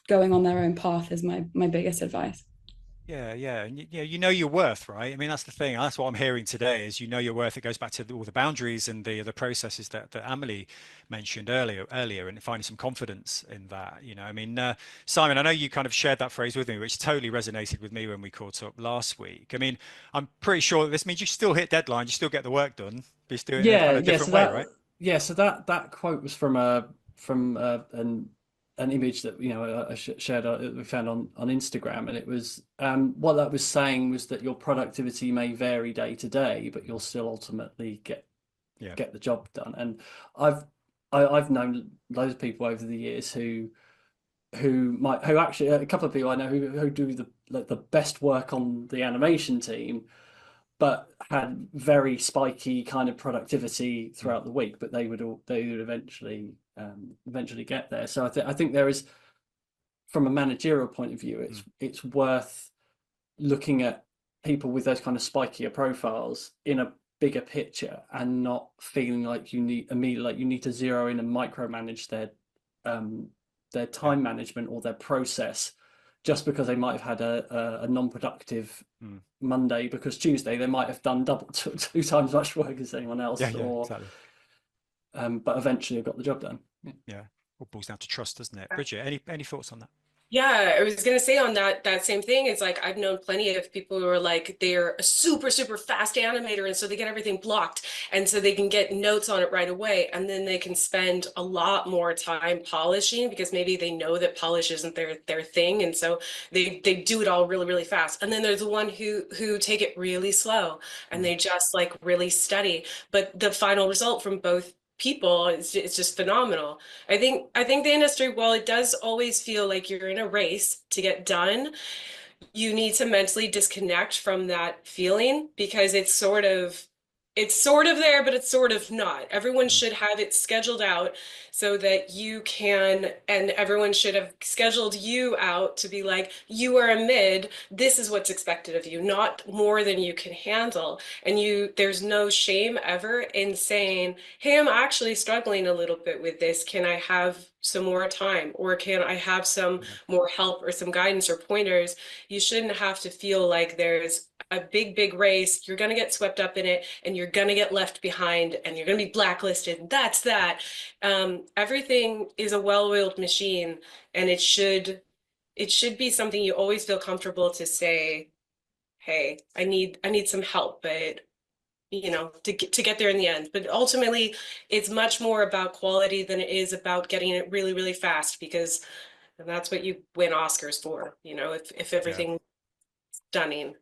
going on their own path is my biggest advice. Yeah, and you know your worth, right? I mean, that's the thing. That's what I'm hearing today is you know your worth. It goes back to all the boundaries and the processes that Amelie mentioned earlier, and finding some confidence in that. You know, I mean, Simon, I know you kind of shared that phrase with me, which totally resonated with me when we caught up last week. I mean, I'm pretty sure that this means you still hit deadlines, you still get the work done, but you do it in a kind of different way, right? Yeah, so that quote was from an image that, you know, I shared, we found on Instagram, and it was what that was saying was that your productivity may vary day to day, but you'll still ultimately get the job done. And I've known loads of people over the years who actually, a couple of people I know who do the best work on the animation team, but had very spiky kind of productivity throughout the week, but they would eventually get there. So I think there is, from a managerial point of view, it's worth looking at people with those kind of spikier profiles in a bigger picture and not feeling like you need to zero in and micromanage their time management or their process just because they might have had a non-productive Monday, because Tuesday they might have done double two times much work as anyone else, Exactly. But eventually got the job done. Yeah, all boils down to trust, doesn't it? Bridget, any thoughts on that? Yeah, I was gonna say on that same thing, it's like I've known plenty of people who are like they're a super fast animator, and so they get everything blocked, and so they can get notes on it right away, and then they can spend a lot more time polishing because maybe they know that polish isn't their thing, and so they do it all really fast. And then there's the one who take it really slow and they just like really study, but the final result from both people it's just phenomenal. I think the industry, while it does always feel like you're in a race to get done, you need to mentally disconnect from that feeling because it's sort of there, but it's sort of not. Everyone should have it scheduled out so that you can, and everyone should have scheduled you out to be like, you are a mid, this is what's expected of you, not more than you can handle. And there's no shame ever in saying, hey, I'm actually struggling a little bit with this. Can I have some more time? Or can I have some more help or some guidance or pointers? You shouldn't have to feel like there's a big race, you're going to get swept up in it, and you're going to get left behind, and you're going to be blacklisted. That's that. Everything is a well-oiled machine, and it should be something you always feel comfortable to say, hey, I need some help, but you know, to get there in the end. But ultimately, it's much more about quality than it is about getting it really fast, because that's what you win Oscars for, you know, if everything stunning.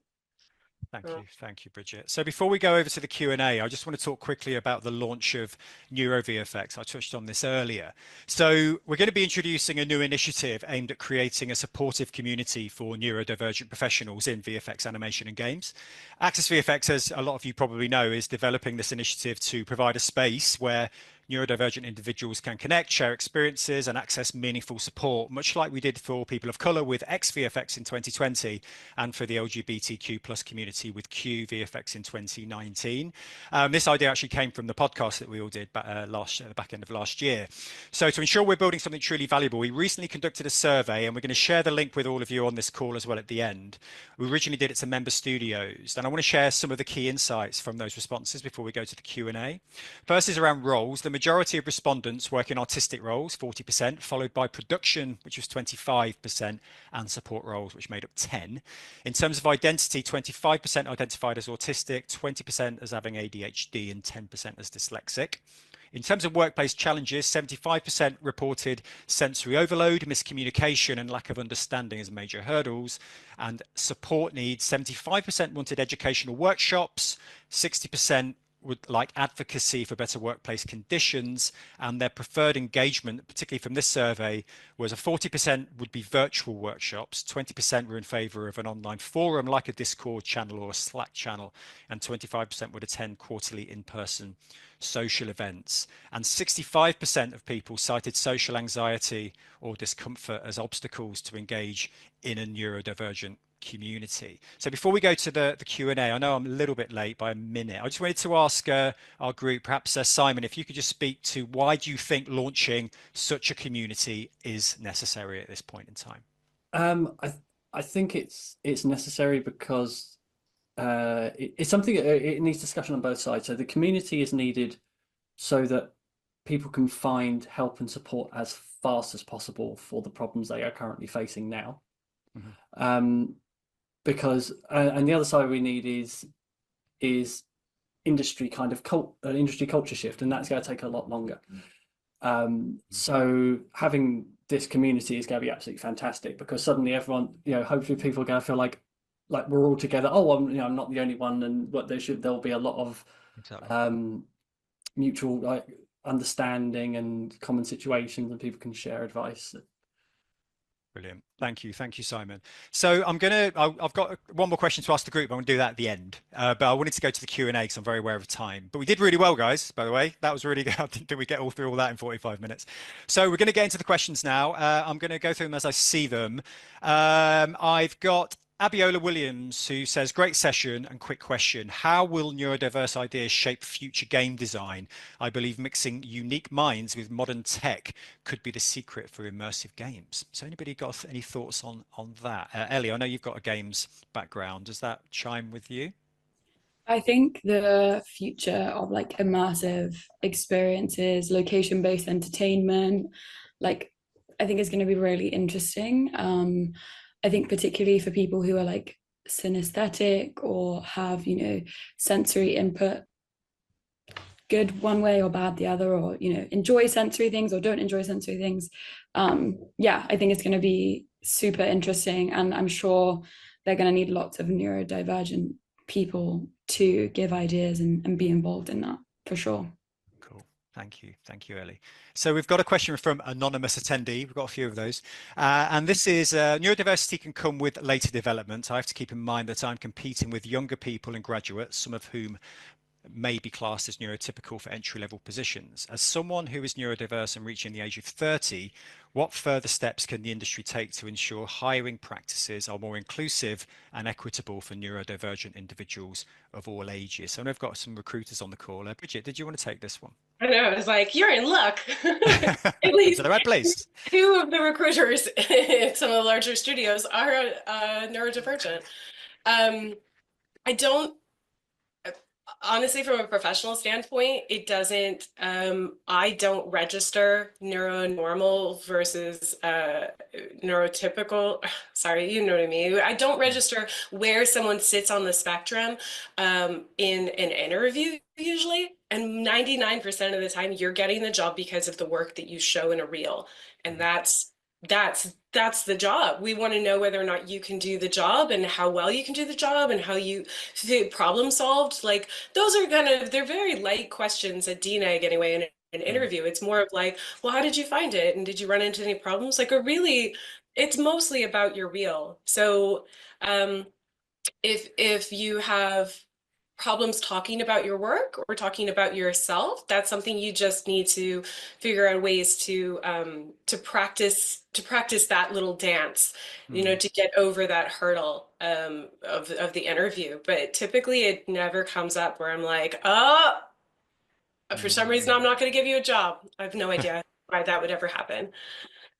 Thank you, Bridget. So before we go over to the Q&A, I just want to talk quickly about the launch of NeuroVFX. I touched on this earlier. So we're going to be introducing a new initiative aimed at creating a supportive community for neurodivergent professionals in VFX animation and games. Access VFX, as a lot of you probably know, is developing this initiative to provide a space where neurodivergent individuals can connect, share experiences, and access meaningful support, much like we did for people of color with XVFX in 2020 and for the LGBTQ plus community with QVFX in 2019. This idea actually came from the podcast that we all did back end of last year. So to ensure we're building something truly valuable, we recently conducted a survey, and we're going to share the link with all of you on this call as well at the end. We originally did it to member studios, and I want to share some of the key insights from those responses before we go to the Q&A. First is around roles. The majority of respondents work in artistic roles, 40%, followed by production, which was 25%, and support roles, which made up 10. In terms of identity, 25% identified as autistic, 20% as having ADHD, and 10% as dyslexic. In terms of workplace challenges, 75% reported sensory overload, miscommunication, and lack of understanding as major hurdles. And support needs, 75% wanted educational workshops, 60% would like advocacy for better workplace conditions, and their preferred engagement, particularly from this survey, was a 40% would be virtual workshops, 20% were in favor of an online forum like a Discord channel or a Slack channel, and 25% would attend quarterly in-person social events. And 65% of people cited social anxiety or discomfort as obstacles to engage in a neurodivergent community. So before we go to the Q&A, I know I'm a little bit late by a minute. I just wanted to ask our group, perhaps Simon, if you could just speak to why do you think launching such a community is necessary at this point in time? I think it's necessary because it's something it needs discussion on both sides. So the community is needed so that people can find help and support as fast as possible for the problems they are currently facing now. Mm-hmm. Because and the other side we need is industry kind of industry culture shift, and that's going to take a lot longer. So having this community is going to be absolutely fantastic, because suddenly everyone, hopefully people are going to feel like we're all together. Oh, I'm not the only one, and there'll be a lot of mutual understanding and common situations, and people can share advice. Brilliant. Thank you, Simon. So I've got one more question to ask the group. I'm going to do that at the end, but I wanted to go to the Q&A because I'm very aware of time. But we did really well, guys, by the way. That was really good. I didn't think we get all through all that in 45 minutes. So we're going to get into the questions now. I'm going to go through them as I see them. I've got Abiola Williams, who says, great session and quick question. How will neurodiverse ideas shape future game design? I believe mixing unique minds with modern tech could be the secret for immersive games. So anybody got any thoughts on that? Ellie, I know you've got a games background. Does that chime with you? I think the future of immersive experiences, location-based entertainment, I think it's going to be really interesting. I think particularly for people who are synesthetic or have, sensory input, good one way or bad the other, or, enjoy sensory things or don't enjoy sensory things. Yeah, I think it's going to be super interesting, and I'm sure they're going to need lots of neurodivergent people to give ideas and be involved in that, for sure. Thank you, Ellie. So we've got a question from anonymous attendee. We've got a few of those. And this is, neurodiversity can come with later development. I have to keep in mind that I'm competing with younger people and graduates, some of whom may be classed as neurotypical for entry-level positions. As someone who is neurodiverse and reaching the age of 30, what further steps can the industry take to ensure hiring practices are more inclusive and equitable for neurodivergent individuals of all ages? So I've got some recruiters on the call. Bridget, did you want to take this one? I know, I was like, you're in luck. At least to the right place. 2 of the recruiters in some of the larger studios are neurodivergent. I don't, honestly, from a professional standpoint, it doesn't, I don't register neuronormal versus neurotypical. Sorry, you know what I mean? I don't register where someone sits on the spectrum in an interview usually. And 99% of the time you're getting the job because of the work that you show in a reel. And that's that's the job. We want to know whether or not you can do the job and how well you can do the job and how you problem solved. Like those are they're very light questions at DNEG anyway in an interview. It's more of like, well, how did you find it? And did you run into any problems? Like it's mostly about your reel. So if you have problems talking about your work or talking about yourself, that's something you just need to figure out ways to practice that little dance, you know, to get over that hurdle of the interview. But typically it never comes up where I'm like, oh, for some reason I'm not going to give you a job. I have no idea why that would ever happen.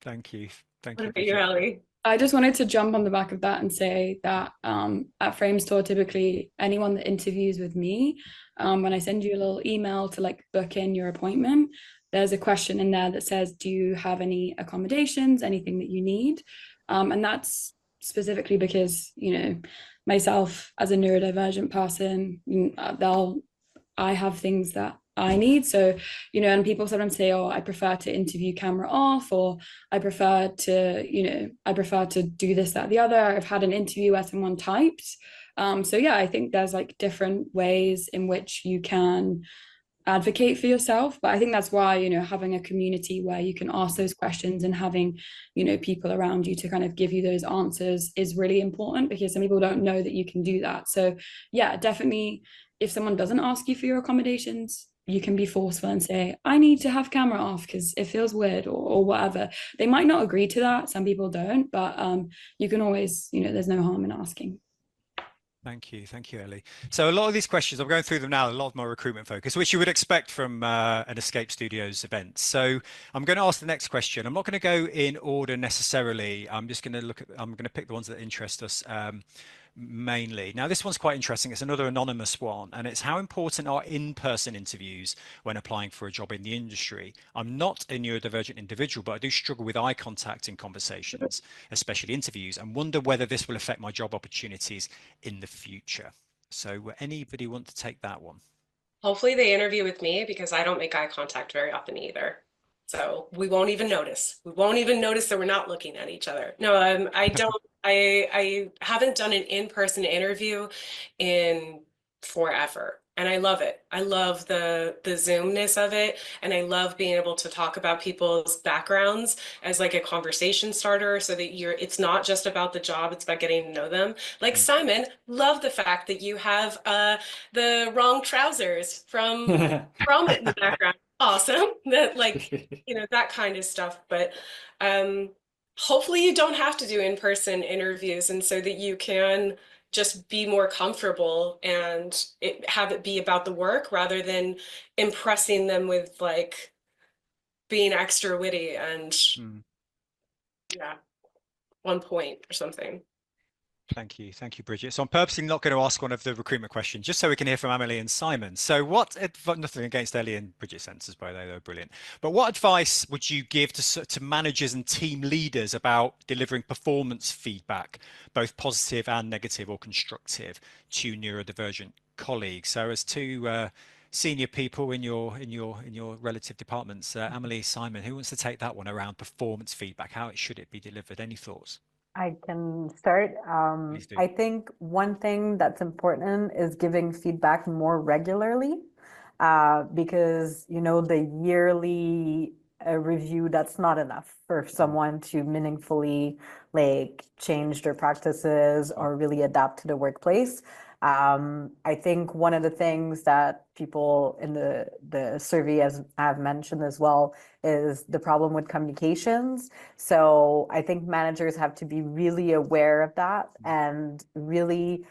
Thank you. Thank What you, about you, Ellie? I just wanted to jump on the back of that and say that at Frame Store, typically anyone that interviews with me, when I send you a little email to like book in your appointment, there's a question in there that says, do you have any accommodations, anything that you need? And that's specifically because, you know, myself as a neurodivergent person, I have things that I need. So, you know, and people sometimes say, oh, I prefer to interview camera off, or I prefer to, you know, I prefer to do this, that, the other. I've had an interview where someone typed. So yeah, I think there's like different ways in which you can advocate for yourself. But I think that's why, you know, having a community where you can ask those questions and having, you know, people around you to kind of give you those answers is really important, because some people don't know that you can do that. So yeah, definitely, if someone doesn't ask you for your accommodations, you can be forceful and say, I need to have camera off because it feels weird, or whatever. They might not agree to that. Some people don't, but you can always, you know, there's no harm in asking. Thank you, Ellie. So a lot of these questions, I'm going through them now, a lot of more recruitment focus, which you would expect from an Escape Studios event. So I'm going to ask the next question. I'm not going to go in order necessarily. I'm just going to I'm going to pick the ones that interest us mainly. Now, this one's quite interesting. It's another anonymous one, and it's how important are in-person interviews when applying for a job in the industry? I'm not a neurodivergent individual, but I do struggle with eye contact in conversations, especially interviews, and wonder whether this will affect my job opportunities in the future. So anybody want to take that one? Hopefully they interview with me, because I don't make eye contact very often either. So we won't even notice. We won't even notice that we're not looking at each other. No, I don't. I haven't done an in-person interview in forever, and I love it. I love the Zoomness of it, and I love being able to talk about people's backgrounds as like a conversation starter, so that it's not just about the job, it's about getting to know them. Like Simon, love the fact that you have the wrong trousers from in the background. Awesome. That, like, you know, that kind of stuff. But hopefully you don't have to do in-person interviews, and so that you can just be more comfortable and have it be about the work rather than impressing them with like being extra witty and yeah, 1 point or something. Thank you, Bridget. So I'm purposely not going to ask one of the recruitment questions, just so we can hear from Amelie and Simon. So nothing against Ellie and Bridget's answers, by the way, they're brilliant. But what advice would you give to managers and team leaders about delivering performance feedback, both positive and negative or constructive, to neurodivergent colleagues? So as two senior people in your relative departments, Amelie, Simon, who wants to take that one around performance feedback? How should it be delivered? Any thoughts? I can start. Please do. I think one thing that's important is giving feedback more regularly, because, you know, the yearly review, that's not enough for someone to meaningfully like change their practices or really adapt to the workplace. I think one of the things that people in the survey have mentioned as well is the problem with communications. So I think managers have to be really aware of that and really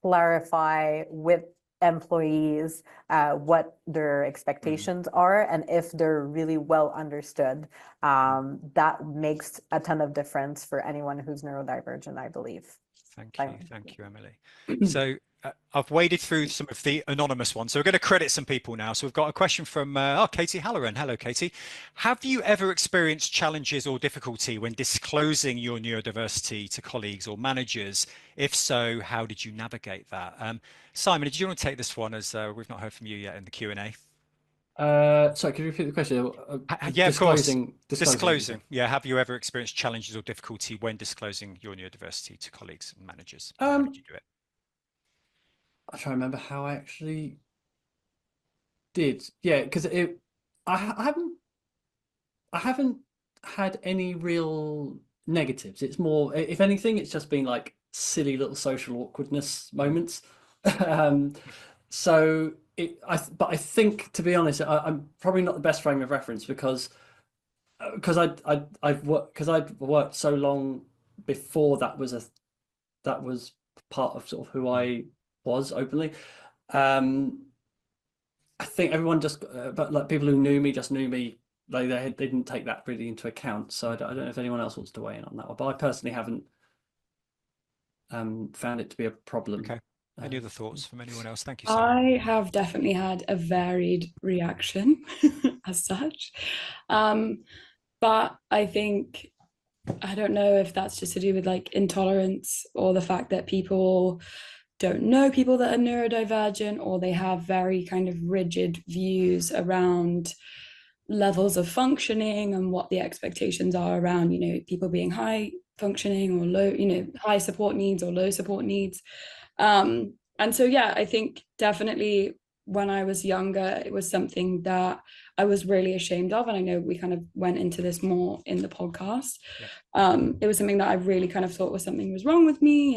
clarify with employees what their expectations are, and if they're really well understood. That makes a ton of difference for anyone who's neurodivergent, I believe. Thank you, Emily. So I've waded through some of the anonymous ones, so we're going to credit some people now. So we've got a question from Katie Halloran. Hello, Katie. Have you ever experienced challenges or difficulty when disclosing your neurodiversity to colleagues or managers? If so, how did you navigate that? Simon, did you want to take this one, as we've not heard from you yet in the Q&A? Sorry, could you repeat the question? Yeah, of course. Disclosing. Disclosing. Yeah. Have you ever experienced challenges or difficulty when disclosing your neurodiversity to colleagues and managers? How did you do it? I try to remember how I actually did. Yeah, because I haven't had any real negatives. It's more, if anything, it's just been like silly little social awkwardness moments. um, so but I think, to be honest, I'm probably not the best frame of reference because I've worked because I'd worked so long before that was part of sort of who I was openly. I think everyone just, but like people who knew me just knew me. Like they didn't take that really into account. So I don't know if anyone else wants to weigh in on that one, but I personally haven't found it to be a problem. Okay. Any other thoughts from anyone else? Thank you, I have definitely had a varied reaction as such. But I think, I don't know if that's just to do with like intolerance or the fact that people don't know people that are neurodivergent, or they have very kind of rigid views around levels of functioning and what the expectations are around, you know, people being high functioning or low, you know, high support needs or low support needs. And so, yeah, I think definitely when I was younger, it was something that I was really ashamed of. And I know we kind of went into this more in the podcast. It was something that I really kind of thought was something was wrong with me.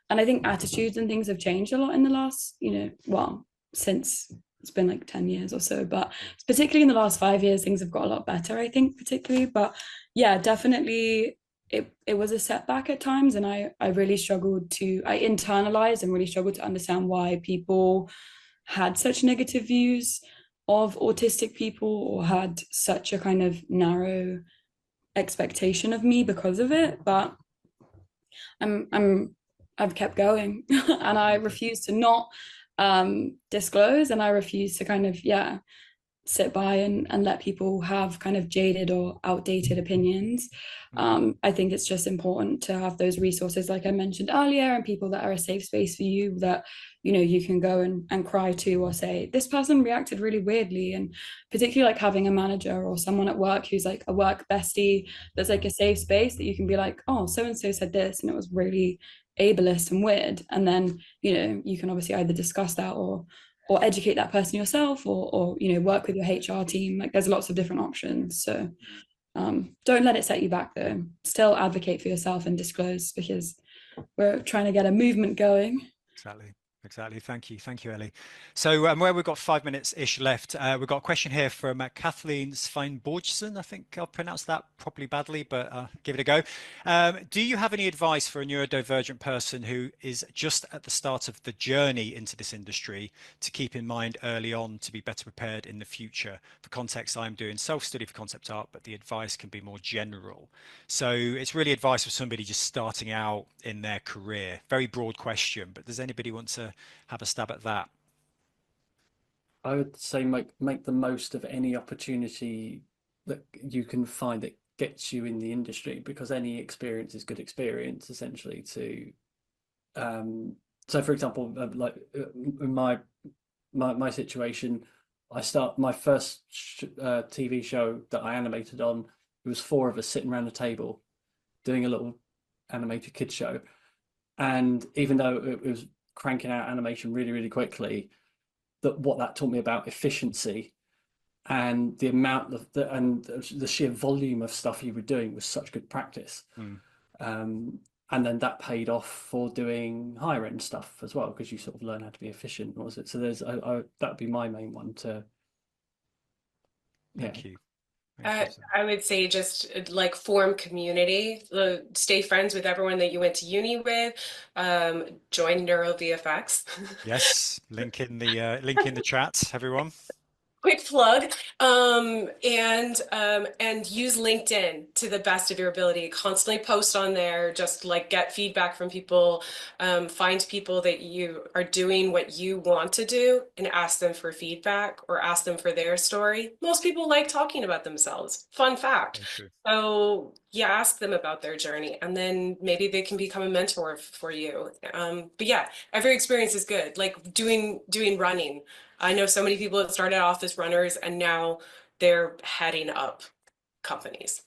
And I think attitudes and things have changed a lot in the last, you know, well, since it's been like 10 years or so, but particularly in the last 5 years, things have got a lot better, I think, particularly. But yeah, definitely it was a setback at times, and I really struggled to, I internalized and really struggled to understand why people had such negative views of autistic people or had such a kind of narrow expectation of me because of it. But I've kept going and I refuse to not disclose, and I refuse to kind of sit by and let people have kind of jaded or outdated opinions. I think it's just important to have those resources, like I mentioned earlier, and people that are a safe space for you that, you know, you can go and cry to, or say, this person reacted really weirdly. And particularly like having a manager or someone at work who's like a work bestie, that's like a safe space that you can be like, oh, so-and-so said this and it was really ableist and weird. And then, you know, you can obviously either discuss that or educate that person yourself, or you know, work with your HR team. Like there's lots of different options. So don't let it set you back though. Still advocate for yourself and disclose, because we're trying to get a movement going. Exactly. Thank you, Ellie. So where we've got 5 minutes-ish left, we've got a question here from Kathleen Sveinborgsen. I think I'll pronounce that probably badly, but give it a go. Do you have any advice for a neurodivergent person who is just at the start of the journey into this industry to keep in mind early on to be better prepared in the future? For context, I'm doing self-study for concept art, but the advice can be more general. So it's really advice for somebody just starting out in their career. Very broad question, but does anybody want to have a stab at that? I would say make the most of any opportunity that you can find that gets you in the industry, because any experience is good experience, essentially. So for example, like in my situation, my first TV show that I animated on, it was 4 of us sitting around a table doing a little animated kids show, and even though it was cranking out animation really, really quickly, what that taught me about efficiency and the amount of the sheer volume of stuff you were doing was such good practice. And then that paid off for doing higher end stuff as well, because you sort of learn how to be efficient. What was it? So there's that'd be my main one to. Thank you. I would say just like form community, stay friends with everyone that you went to uni with, join NeuroVFX. Yes, link in the chat, everyone. Quick plug, and use LinkedIn to the best of your ability. Constantly post on there, just like get feedback from people, find people that you are doing what you want to do and ask them for feedback or ask them for their story. Most people like talking about themselves. Fun fact. So yeah, ask them about their journey, and then maybe they can become a mentor for you. But yeah, every experience is good. Like doing running. I know so many people that started off as runners and now they're heading up companies.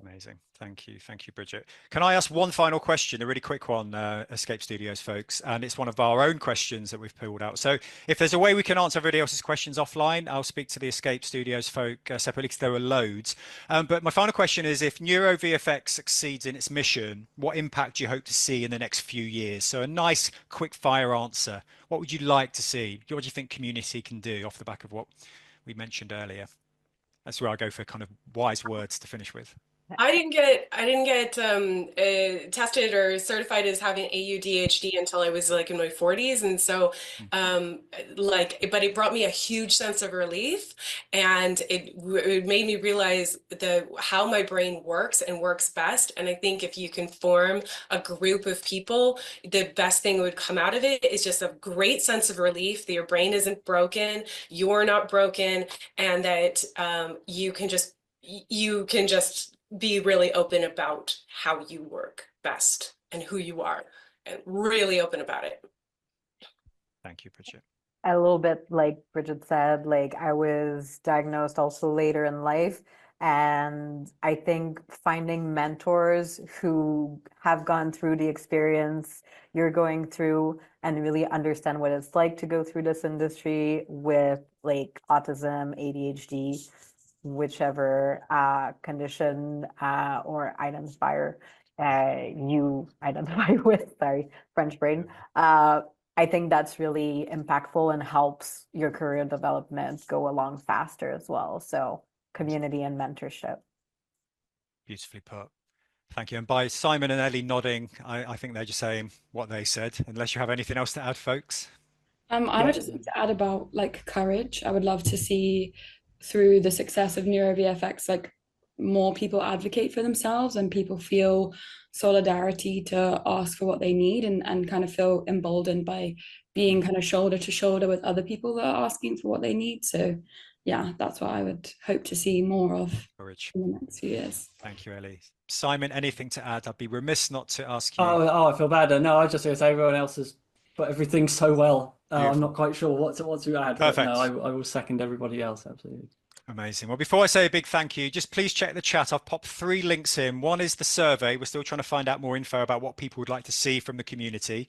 Amazing. Thank you, Bridget. Can I ask one final question, a really quick one, Escape Studios folks, and it's one of our own questions that we've pulled out. So if there's a way we can answer everybody else's questions offline, I'll speak to the Escape Studios folk separately, because there are loads. But my final question is, if NeuroVFX succeeds in its mission, what impact do you hope to see in the next few years? So a nice quick fire answer. What would you like to see? What do you think community can do off the back of what we mentioned earlier? That's where I go for kind of wise words to finish with. I didn't get tested or certified as having AUDHD until I was like in my 40s, and so but it brought me a huge sense of relief, and it made me realize how my brain works and works best. And I think if you can form a group of people, the best thing that would come out of it is just a great sense of relief that your brain isn't broken, you're not broken, and that you can just be really open about how you work best and who you are, and really open about it. Thank you, Bridget. A little bit like Bridget said, like I was diagnosed also later in life. And I think finding mentors who have gone through the experience you're going through and really understand what it's like to go through this industry with like autism, ADHD, whichever condition or you identify with, sorry, French brain. I think that's really impactful and helps your career development go along faster as well. So community and mentorship. Beautifully put. Thank you. And by Simon and Ellie nodding, I think they're just saying what they said, unless you have anything else to add, folks. I would just like to add about like courage. I would love to see through the success of NeuroVFX, like more people advocate for themselves and people feel solidarity to ask for what they need and kind of feel emboldened by being kind of shoulder to shoulder with other people that are asking for what they need. So yeah, that's what I would hope to see more of Courage. in the next few years. Thank you, Ellie. Simon, anything to add? I'd be remiss not to ask you. Oh, I feel bad. No, I just say everyone else has put everything so well. I'm Beautiful. not quite sure what to add. Perfect. But no, I will second everybody else. Absolutely. Amazing. Well, before I say a big thank you, just please check the chat. I've popped 3 links in. One is the survey. We're still trying to find out more info about what people would like to see from the community.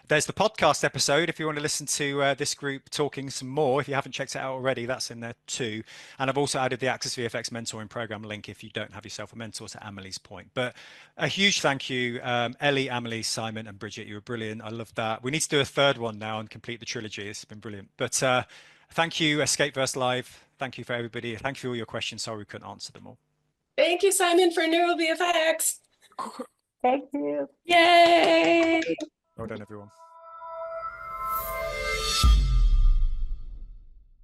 There's the podcast episode. If you want to listen to this group talking some more, if you haven't checked it out already, that's in there too. And I've also added the Access VFX mentoring program link if you don't have yourself a mentor, to Amelie's point. But a huge thank you, Ellie, Amelie, Simon and Bridget. You were brilliant. I love that. We need to do a 3rd one now and complete the trilogy. It's been brilliant. But thank you, Escapeverse Live. Thank you for everybody. Thank you for all your questions. Sorry we couldn't answer them all. Thank you, Simon, for NeuroVFX. Thank you. Yay! Well done, everyone.